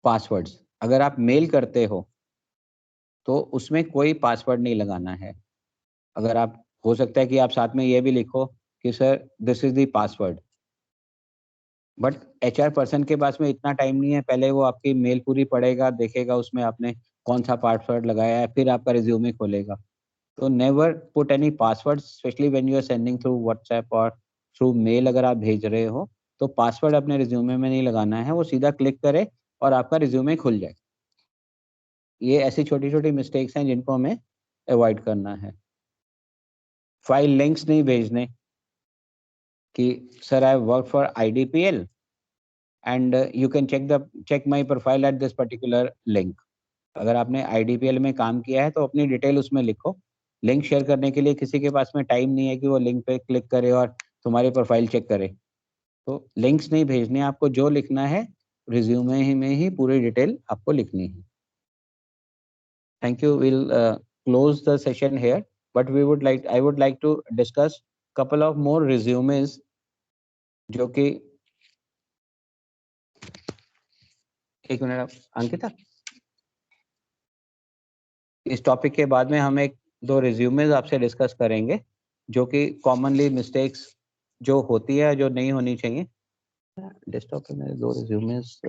Speaker 1: Passwords अगर आप मेल करते हो तो उसमें कोई पासवर्ड नहीं लगाना है। अगर आप, हो सकता है कि आप साथ में ये भी लिखो कि sir this is the password, but HR person के पास में इतना टाइम नहीं है, पहले वो आपकी मेल पूरी पढ़ेगा, देखेगा उसमें आपने कौन सा पासवर्ड लगाया है, फिर आपका रिज्यूमे खोलेगा। तो never put any password, specially when you are sending through WhatsApp और थ्रू मेल। अगर आप भेज रहे हो तो पासवर्ड अपने रिज्यूमे में नहीं लगाना है, वो सीधा क्लिक करे और आपका रिज्यूमे खुल जाए। ये ऐसी छोटी छोटी मिस्टेक्स हैं जिनको हमें अवॉइड करना है। फाइल लिंक्स नहीं भेजने कि sir I work for IDPL and you can check my profile at this particular link. अगर आपने IDPL में काम किया है तो अपनी डिटेल उसमें लिखो। लिंक शेयर करने के लिए किसी के पास में टाइम नहीं है कि वो लिंक पे क्लिक करे और तुम्हारी प्रोफाइल चेक करे। तो लिंक्स नहीं भेजने, आपको जो लिखना है रिज्यूमे ही में ही पूरी डिटेल आपको लिखनी है। Thank you, will close the session here, but I would like to discuss couple of more resumes जो कि, एक मिनट अंकिता, इस टॉपिक के बाद में हम एक दो रिज्यूमेज आपसे डिस्कस करेंगे जो कि कॉमनली मिस्टेक्स जो होती है, जो नहीं होनी चाहिए। डेस्कटॉप पे मेरे दो रिज्यूमेज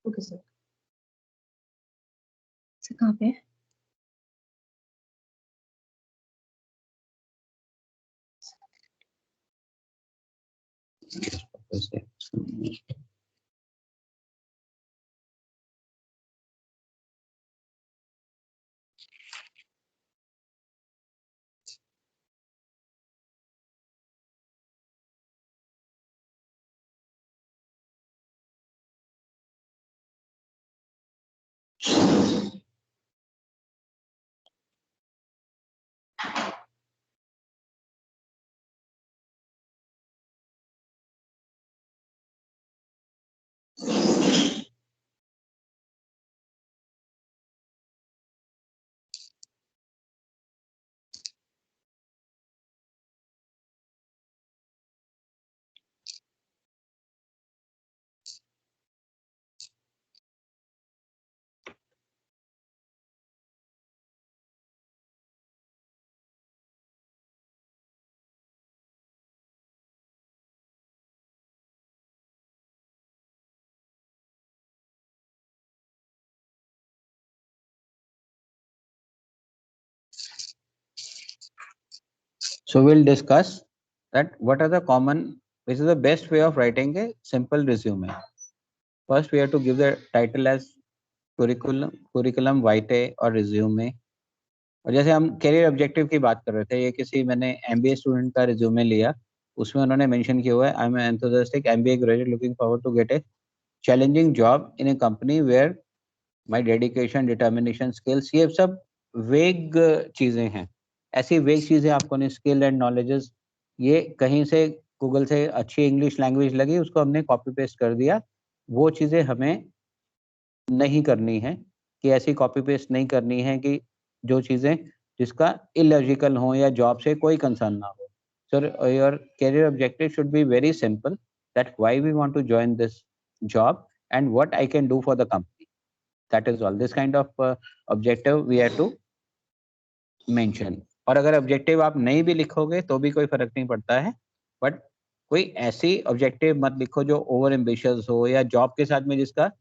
Speaker 2: ओके सर। सर कहाँ पे?
Speaker 1: So we'll discuss that what are the common, which is the best way of writing a simple resume. First, we have to give the title as curriculum vitae और resume। और जैसे हम career objective की बात कर रहे थे, ये किसी मैंने MBA स्टूडेंट का रिज्यूमे लिया, उसमें उन्होंने मेंशन किया हुआ है, I am enthusiastic MBA graduate looking forward to get a challenging job in a company where my dedication determination skills. ये सब वेग चीजें हैं, ऐसी वेग चीजें आपको नहीं, स्किल एंड नॉलेजेस, ये कहीं से गूगल से अच्छी इंग्लिश लैंग्वेज लगी, उसको हमने कॉपी पेस्ट कर दिया। वो चीजें हमें नहीं करनी है, कि ऐसी कॉपी पेस्ट नहीं करनी है कि जो चीजें जिसका इलॉजिकल हो या जॉब से कोई कंसर्न ना हो। Sir your career objective should be very simple, that why we want to join this job and what I can do for the company, that is all. This kind of objective we have to mention. और अगर objective आप नहीं भी लिखोगे तो भी कोई फर्क नहीं पड़ता है, बट कोई ऐसी ऑब्जेक्टिव मत लिखो जो ओवर एम्बिशियस हो या जॉब के साथ में जिसका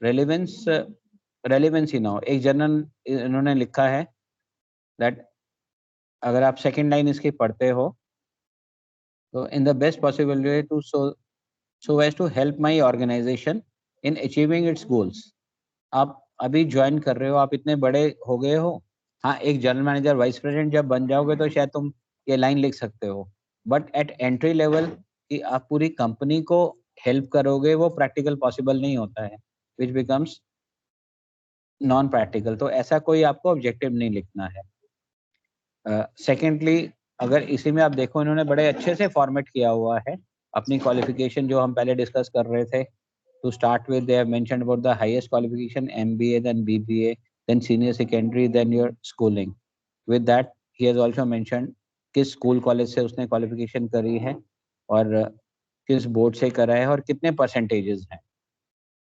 Speaker 1: रेलेवेंस ही ना हो। एक जनरल इन्होंने लिखा है दैट, अगर आप सेकंड लाइन इसकी पढ़ते हो So in the best possible way to so as to help my organization in achieving its goals. आप अभी ज्वाइन कर रहे हो, आप इतने बड़े हो गए हो, हाँ एक जनरल मैनेजर वाइस प्रेसिडेंट जब बन जाओगे तो शायद तुम ये लाइन लिख सकते हो, बट एट एंट्री लेवल कि आप पूरी कंपनी को हेल्प करोगे वो प्रैक्टिकल पॉसिबल नहीं होता है, विच बिकम्स नॉन प्रैक्टिकल। तो ऐसा कोई आपको ऑब्जेक्टिव नहीं लिखना है। सेकेंडली अगर इसी में आप देखो इन्होंने बड़े अच्छे से फॉर्मेट किया हुआ है अपनी क्वालिफिकेशन जो हम पहले डिस्कस कर रहे थे। To start with, they have mentioned about the highest qualification, MBA, then BBA, then senior secondary, then your schooling. With that, he has also mentioned किस स्कूल कॉलेज से उसने क्वालिफिकेशन करी है और किस बोर्ड से करा है और कितने परसेंटेजेस हैं।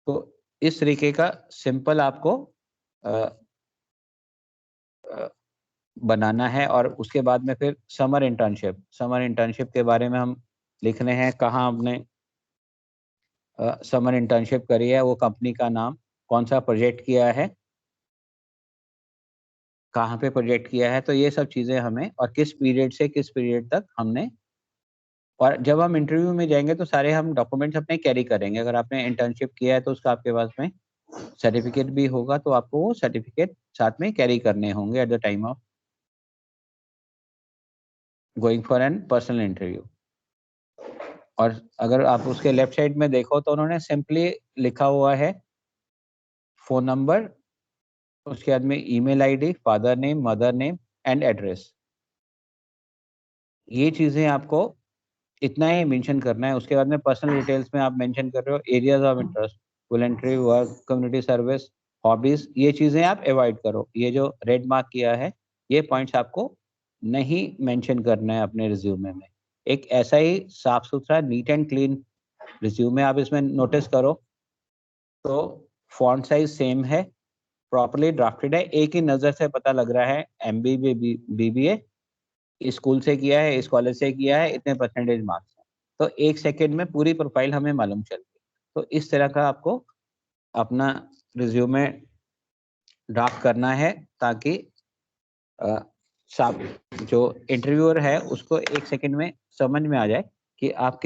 Speaker 1: तो इस तरीके का सिंपल आपको बनाना है। और उसके बाद में फिर समर इंटर्नशिप के बारे में हम लिख रहे हैं, कहाँ हमने समर इंटर्नशिप करी है, वो कंपनी का नाम, कौन सा प्रोजेक्ट किया है, कहाँ पे प्रोजेक्ट किया है, तो ये सब चीज़ें हमें, और किस पीरियड से किस पीरियड तक हमने। और जब हम इंटरव्यू में जाएंगे तो सारे हम डॉक्यूमेंट्स अपने कैरी करेंगे। अगर आपने इंटर्नशिप किया है तो उसका आपके पास में सर्टिफिकेट भी होगा, तो आपको वो सर्टिफिकेट साथ में कैरी करने होंगे at the time of going for an personal interview. और अगर आप उसके लेफ्ट साइड में देखो तो उन्होंने सिंपली लिखा हुआ है फोन नंबर, उसके बाद में email ID, father name, mother name and address. ये चीजें आपको इतना ही मेंशन करना है। उसके बाद में पर्सनल डिटेल्स में आप मेंशन कर रहे हो areas of interest, voluntary work, community service, hobbies, ये चीजें आप अवॉइड करो। ये जो रेड मार्क किया है ये पॉइंट्स आपको नहीं मेंशन करना है अपने रिज्यूमे में। एक ऐसा ही साफ सुथरा नीट एंड क्लीन रिज्यूमे आप इसमें नोटिस करो तो फॉन्ट साइज सेम है, प्रॉपर्ली ड्राफ्टेड है, एक ही नजर से पता लग रहा है MBA BBA इस स्कूल से किया है, इस कॉलेज से किया है, इतने परसेंटेज मार्क्स हैं, तो एक सेकेंड में पूरी प्रोफाइल हमें मालूम चल गई। तो इस तरह का आपको अपना रिज्यूमे ड्राफ्ट करना है ताकि जो इंटरव्यूअर है उसको एक सेकेंड में समझ में आ जाए कि आप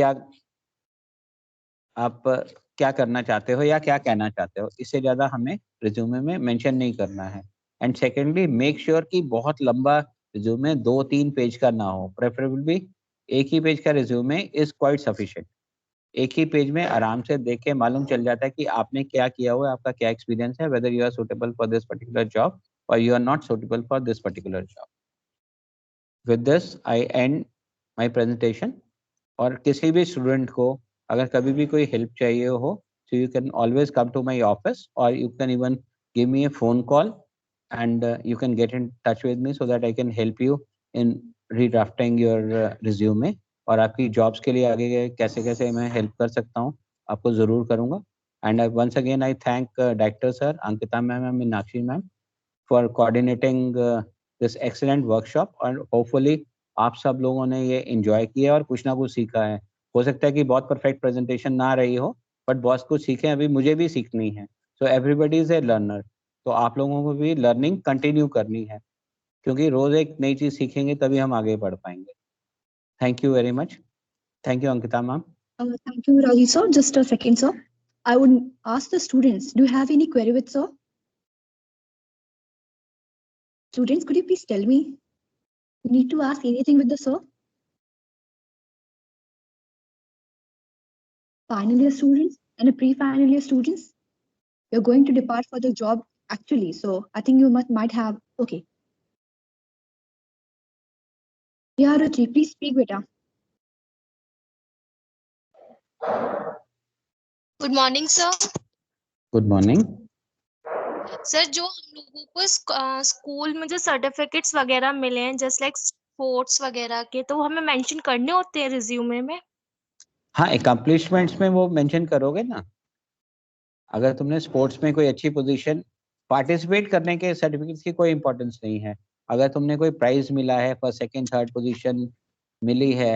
Speaker 1: क्या करना चाहते हो या क्या कहना चाहते हो। इससे ज्यादा हमें रिज्यूमे में मेंशन नहीं करना है। एंड सेकेंडली मेक श्योर कि बहुत लंबा रिज्यूमे 2-3 पेज का ना हो, प्रेफरेबली एक ही पेज का रिज्यूमे इज क्वाइट सफिशिएंट। एक ही पेज में आराम से देख के मालूम चल जाता है कि आपने क्या किया हुआ है, आपका क्या एक्सपीरियंस है, whether you are suitable for this particular job और you are not suitable for this particular job. With this I end my presentation. और किसी भी स्टूडेंट को अगर कभी भी कोई हेल्प चाहिए हो so you can always come to my office or you can even give me a phone call and you can get in touch with me so that I can help you in redrafting your resume। और आपकी jobs के लिए आगे कैसे कैसे मैं help कर सकता हूँ आपको ज़रूर करूँगा। And once again I thank director sir, Ankita ma'am and Meenakshi ma'am for coordinating this excellent workshop. और होपफुली आप सब लोगों ने ये एंजॉय किया और कुछ ना कुछ सीखा है। हो सकता है कि बहुत परफेक्ट प्रेजेंटेशन ना रही हो बट बहुत कुछ सीखे, अभी मुझे भी सीखनी है। So everybody is a learner. तो आप लोगों को भी लर्निंग कंटिन्यू करनी है क्योंकि रोज एक नई चीज सीखेंगे तभी हम आगे बढ़ पाएंगे। Thank you very much. Thank you Ankita ma'am.
Speaker 2: Thank you, Raji sir. Just a second, sir. I would ask the students, do you have any query with sir? Students, could you please tell me? You need to ask anything with the sir? Final year students and a pre-final year students, you're going to depart for the job actually. So I think you might have, okay. Yeah, Ruchi, please speak, beta.
Speaker 3: Good morning sir.
Speaker 1: Good morning.
Speaker 3: Sir जो हम लोगों को school में जो certificates वगैरह मिले हैं just like sports वगैरह के, तो हमें मेंशन करने होते हैं रिज्यूमे में?
Speaker 1: हाँ, अकम्प्लिशमेंट्स में वो मेंशन करोगे ना। अगर तुमने स्पोर्ट्स में कोई अच्छी पोजीशन, पार्टिसिपेट करने के सर्टिफिकेट्स की कोई इंपॉर्टेंस नहीं है। अगर तुमने कोई प्राइज मिला है, फर्स्ट सेकंड थर्ड पोजीशन मिली है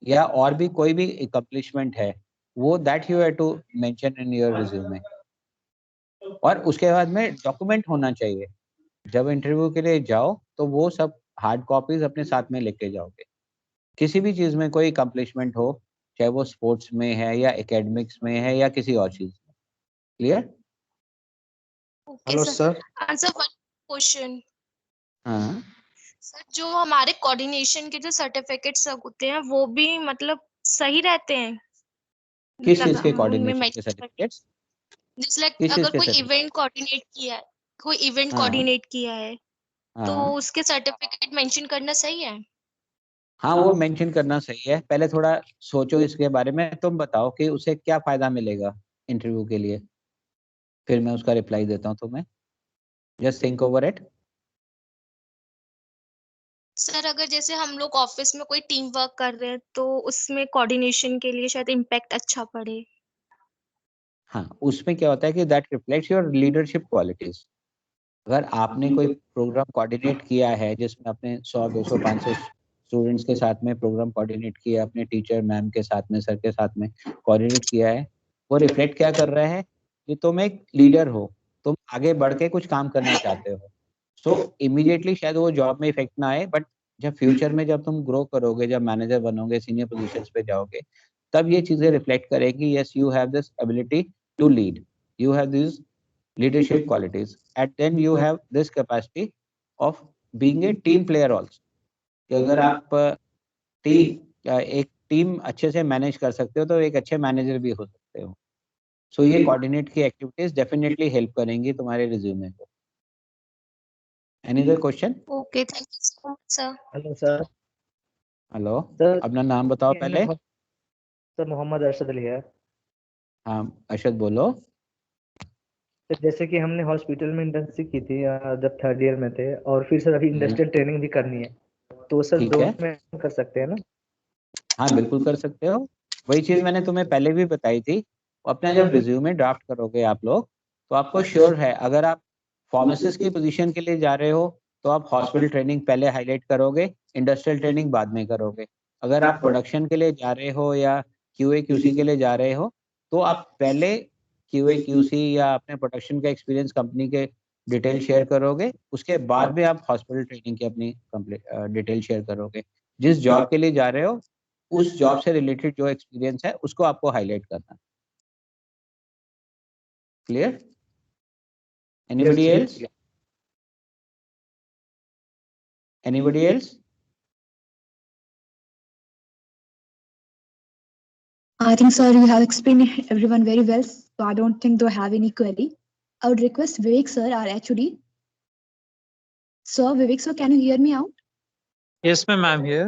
Speaker 1: या और भी कोई भी अकम्प्लिशमेंट है, वो that you have to mention in your resume. और उसके बाद में डॉक्यूमेंट होना चाहिए। जब इंटरव्यू के लिए जाओ तो वो सब हार्ड कॉपीज अपने साथ में लेके जाओगे किसी भी चीज में कोई अकम्पलिशमेंट हो, चाहे वो स्पोर्ट्स में है या एकेडमिक्स में है या किसी और चीज में। Clear?
Speaker 3: Okay
Speaker 4: hello
Speaker 3: sir.
Speaker 4: Sir.
Speaker 3: Answer one question.
Speaker 1: हाँ,
Speaker 3: सर जो हमारे कोऑर्डिनेशन के जो सर्टिफिकेट्स होते हैं वो भी मतलब सही रहते हैं?
Speaker 1: किस
Speaker 3: मतलब
Speaker 1: चीज के
Speaker 3: हम उनमें
Speaker 1: कोऑर्डिनेशन के
Speaker 3: मेंशन करके,
Speaker 1: सर्टिफिकेट्स?
Speaker 3: जैसे लाइक
Speaker 1: किस चीज
Speaker 3: अगर
Speaker 1: के
Speaker 3: कोई
Speaker 1: सर्टिफिकेट?
Speaker 3: इवेंट कोऑर्डिनेट किया है, कोई इवेंट
Speaker 1: हाँ
Speaker 3: कोऑर्डिनेट किया है, तो
Speaker 1: हाँ
Speaker 3: उसके सर्टिफिकेट मेंशन करना सही है?
Speaker 1: हाँ, वो मेंशन करना सही है। पहले थोड़ा सोचो इसके बारे में, तुम बताओ कि उसे क्या फायदा मिलेगा इंटरव्यू के लिए, फिर मैं उसका रिप्लाई देता हूँ तुम्हें। Just think over it.
Speaker 3: Sir अगर जैसे हम लोग ऑफिस में कोई टीम वर्क कर रहे हैं तो उसमें कोऑर्डिनेशन के लिए शायद इम्पैक्ट अच्छा पड़े।
Speaker 1: हाँ, उसमें क्या होता है कि that reflects your leadership qualities. अगर आपने कोई प्रोग्राम कोऑर्डिनेट किया है जिसमें आपने 100 200 500 स्टूडेंट्स के साथ में प्रोग्राम कोऑर्डिनेट किया, अपने टीचर मैम के साथ में, सर के साथ में कोऑर्डिनेट किया है, वो रिफ्लेक्ट क्या कर रहा है कि तुम एक लीडर हो, तुम आगे बढ़ के कुछ काम करना चाहते हो। सो इमीडिएटली शायद वो जॉब में इफेक्ट ना आए, बट जब फ्यूचर में जब तुम ग्रो करोगे, जब मैनेजर बनोगे, सीनियर पोजीशंस पे जाओगे, तब ये चीजें रिफ्लेक्ट करेगी, yes you have this ability to lead, you have these leadership qualities, and then you have this capacity of being a team player also, कि अगर आप एक टीम अच्छे से मैनेज कर सकते हो तो एक अच्छे मैनेजर भी हो सकते हो। सो ये कोऑर्डिनेट की एक्टिविटीज डेफिनेटली हेल्प करेंगी तुम्हारे रिज्यूमे को। Any other question?
Speaker 3: Okay, thank you so much sir.
Speaker 4: Hello sir.
Speaker 1: Hello,
Speaker 4: sir
Speaker 1: अपना नाम बताओ पहले।
Speaker 4: सर मोहम्मद अरशद अली है।
Speaker 1: हाँ अरशद बोलो।
Speaker 4: सर जैसे कि हमने हॉस्पिटल में इंटर्नशिप की थी जब थर्ड ईयर में थे, और फिर सर अभी इंडस्ट्रियल ट्रेनिंग भी करनी है, तो सर
Speaker 1: ठीक है,
Speaker 4: दोनों में कर सकते हैं ना?
Speaker 1: हाँ बिल्कुल कर सकते हो। वही चीज मैंने तुम्हें पहले भी बताई थी। अपना जब रिज्यूमे ड्राफ्ट करोगे आप लोग, तो आपको श्योर है, अगर आप फार्मासिस्ट की पोजीशन के लिए जा रहे हो तो आप हॉस्पिटल ट्रेनिंग पहले हाईलाइट करोगे, इंडस्ट्रियल ट्रेनिंग बाद में करोगे। अगर आप प्रोडक्शन के लिए जा रहे हो या क्यूए क्यूसी के लिए जा रहे हो, तो आप पहले क्यूए क्यूसी या अपने प्रोडक्शन का एक्सपीरियंस कंपनी के डिटेल शेयर करोगे, उसके बाद में आप हॉस्पिटल ट्रेनिंग की अपनी डिटेल शेयर करोगे। जिस जॉब के लिए जा रहे हो उस जॉब से रिलेटेड जो एक्सपीरियंस है उसको आपको हाईलाइट करना। Clear? Anybody else? Anybody else?
Speaker 2: I think, sir, you have explained everyone very well, so I don't think they have any query. I would request Vivek, sir, our HOD. Sir, Vivek, sir, can you hear me out?
Speaker 5: Yes, ma'am, I'm here.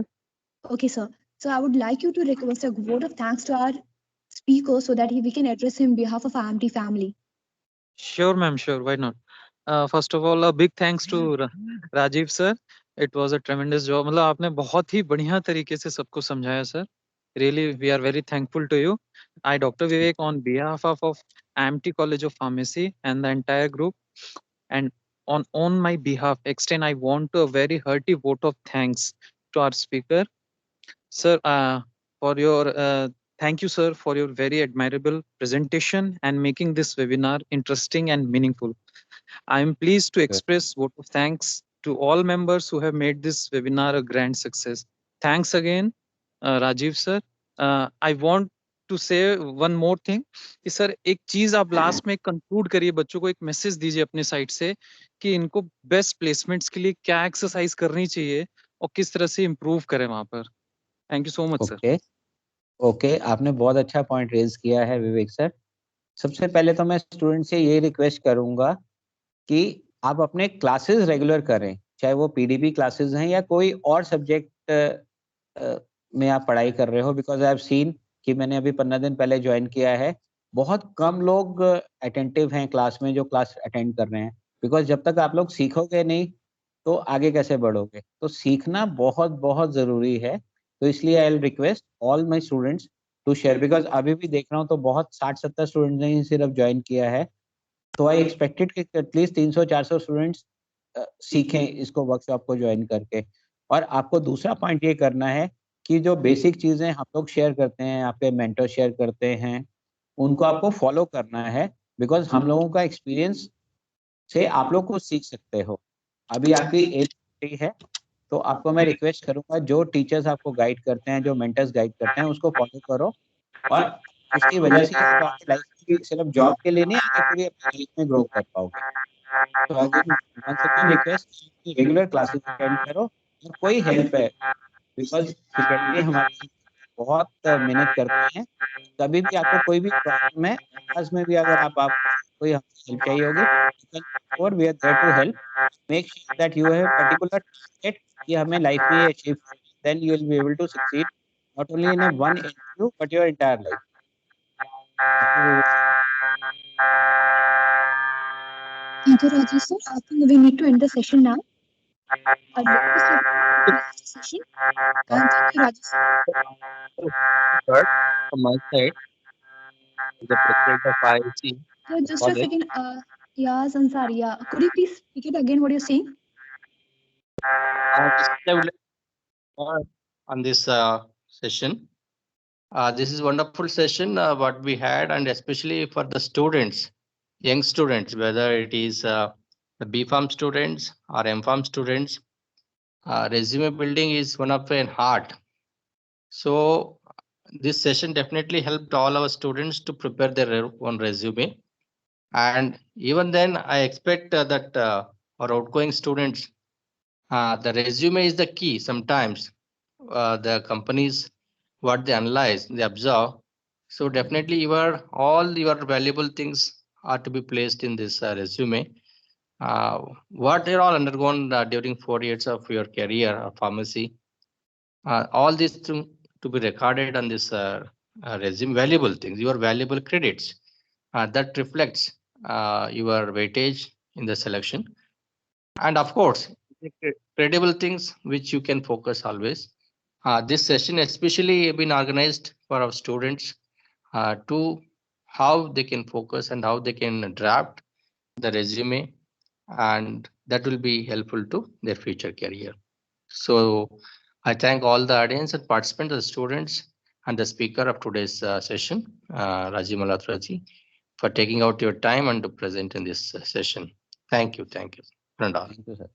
Speaker 2: Okay, sir. So I would like you to request a vote of thanks to our speaker so that we can address him on behalf of IMT family.
Speaker 5: Sure, ma'am, sure. Why not? First of all, a big thanks to Rajiv sir. It was a tremendous job. मतलब आपने बहुत ही बढ़िया तरीके से सबको समझाया sir. Really, we are very thankful to you. I, Dr. Vivek, on behalf of IMT College of Pharmacy and the entire group, and on my behalf, extend I want to a very hearty vote of thanks to our speaker. Sir, for your thank you, sir, for your very admirable presentation and making this webinar interesting and meaningful. I am pleased to express vote of thanks to all members who have made this webinar a grand success. Thanks again, Rajiv sir. I want to say one more thing कि sir एक चीज आप last में conclude करिए, बच्चों को एक message दीजिए अपने साइड से कि इनको बेस्ट प्लेसमेंट्स के लिए क्या एक्सरसाइज करनी चाहिए और किस तरह से इम्प्रूव करें वहां पर। Thank you so much sir.
Speaker 1: Okay okay, आपने बहुत अच्छा पॉइंट रेज किया है विवेक सर। सबसे पहले तो मैं स्टूडेंट से ये रिक्वेस्ट करूंगा कि आप अपने क्लासेस रेगुलर करें, चाहे वो पीडीपी क्लासेस हैं या कोई और सब्जेक्ट में आप पढ़ाई कर रहे हो। बिकॉज आई हैव सीन कि मैंने अभी 15 दिन पहले ज्वाइन किया है, बहुत कम लोग अटेंटिव हैं क्लास में जो क्लास अटेंड कर रहे हैं। बिकॉज जब तक आप लोग सीखोगे नहीं तो आगे कैसे बढ़ोगे? तो सीखना बहुत बहुत जरूरी है। तो इसलिए I will request all my students to share, because अभी भी देख रहा हूँ तो बहुत 60-70 स्टूडेंट्स ने ही सिर्फ ज्वाइन किया है। तो आई एक्सपेक्टेड कि एटलीस्ट 300-400 स्टूडेंट्स सीखें इसको, वर्कशॉप को ज्वाइन करके। और आपको दूसरा पॉइंट ये करना है कि जो बेसिक चीजें हम लोग शेयर करते हैं, आपके मेंटर शेयर करते हैं, उनको आपको फॉलो करना है। बिकॉज हम लोगों का एक्सपीरियंस से आप लोग कुछ सीख सकते हो। अभी आपकी एज छोटी है तो आपको मैं रिक्वेस्ट करूंगा, जो टीचर्स आपको गाइड करते हैं, जो मेंटर्स गाइड करते हैं, उसको फॉलो करो, और उसकी वजह से आप आपकी लाइफ में सिर्फ जॉब के लिए नहीं, आगे पूरी अपनी लाइफ में ग्रो कर पाओगे। तो again once again request, regular classes attend करो, और कोई हेल्प है, बिकॉज फैकल्टी हमारे बहुत मेहनत करते हैं, कभी भी आपको कोई भी प्रॉब्लम है, क्लास में भी अगर आप कोई हेल्प चाहिए होगी, और we are there to help. Make sure that you have particular target कि हमें लाइफ में ये achieve, then you will be able to succeed not only in one interview but your entire life.
Speaker 2: Thank you, Rajesh sir. I think we need to end the session now. I request you to close the session. And thank you, Rajesh sir.
Speaker 6: Third, from my side, the president of IIC
Speaker 2: So just a
Speaker 6: college.
Speaker 2: second. Yeah, Sansari, yeah. Could you please speak it again? What you're saying?
Speaker 6: I would like on this session. This is wonderful session what we had, and especially for the students, young students, whether it is the B.Pharm students or M.Pharm students. Resume building is one of an art. So this session definitely helped all our students to prepare their own resume. And even then, I expect that our outgoing students, the resume is the key. Sometimes the companies, what they analyze, they observe. So definitely, all your valuable things are to be placed in this resume. What you're all undergone during 4 years of your career of pharmacy, all these to be recorded on this resume, valuable things, your valuable credits that reflects your weightage in the selection. And of course, credible things which you can focus always. This session especially been organized for our students to how they can focus and how they can draft the resume, and that will be helpful to their future career. So I thank all the audience and participants, the students, and the speaker of today's session, Rajiv Malhotra, for taking out your time and to present in this session. Thank you. Thank you.
Speaker 1: Thank you, sir.